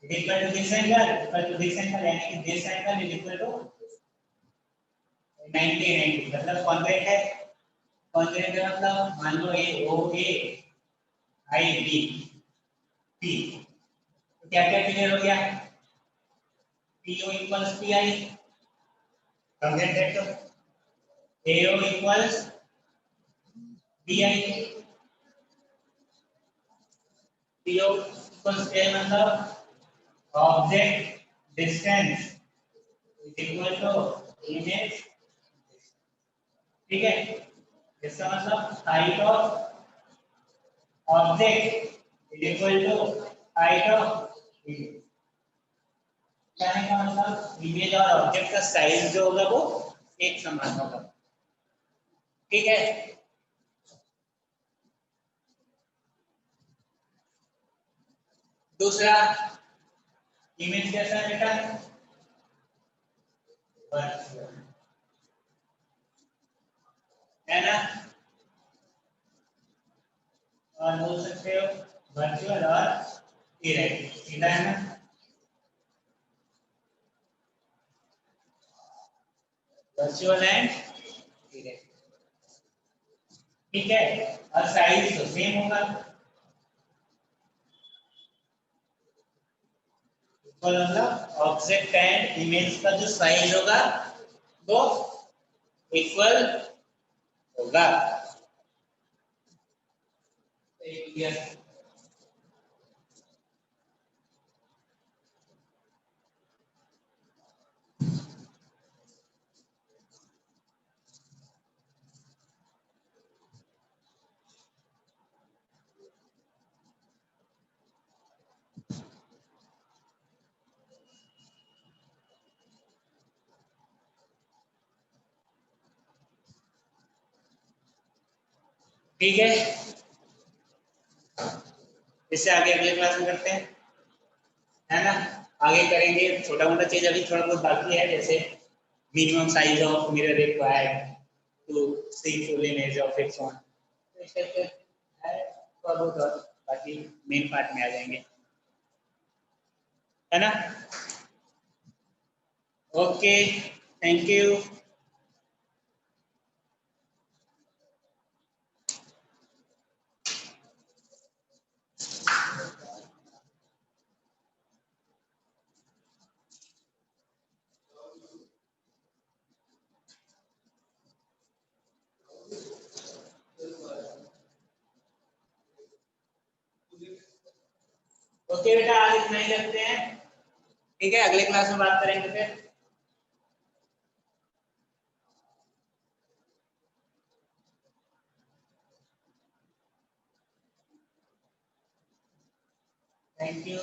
equal to this angle equal to this angle, यानी कि this angle is equal to 90 मतलब कॉन्ग्रुएंट है। कॉन्ग्रुएंट का मतलब मान लो ए ओ ए आई बी पी, तो क्या क्या क्लियर हो गया? P O equals P I, congruent है तो A O equals B I, P O equals A मतलब object distance is equal to image. ठीक है, इसका मतलब height of object is equal to height of image. कहने का मतलब इमेज और ऑब्जेक्ट का साइज जो होगा वो एक समान होगा। ठीक है, दूसरा इमेज कैसा है बेटा? वर्चुअल, है ना। और बोल सकते हो वर्चुअल और इरेक्ट, सीधा है ना। वर्चुअल एंड इरेक्ट, ठीक है। और साइज तो सेम होगा, मतलब ऑब्जेक्ट एंड इमेज का जो साइज होगा वो इक्वल होगा। ठीक है, इससे आगे अगले क्लास में करते हैं, है ना। आगे करेंगे, छोटा मोटा चीज अभी थोड़ा बहुत बाकी है, जैसे minimum size of mirror required to see full image of its own, तो इस टाइप के है थोड़ा बहुत, और बाकी मेन पार्ट में आ जाएंगे, है ना। Okay, thank you. ओके बेटा, आज इतना ही रखते हैं, ठीक है, अगले क्लास में बात करेंगे फिर। Thank you.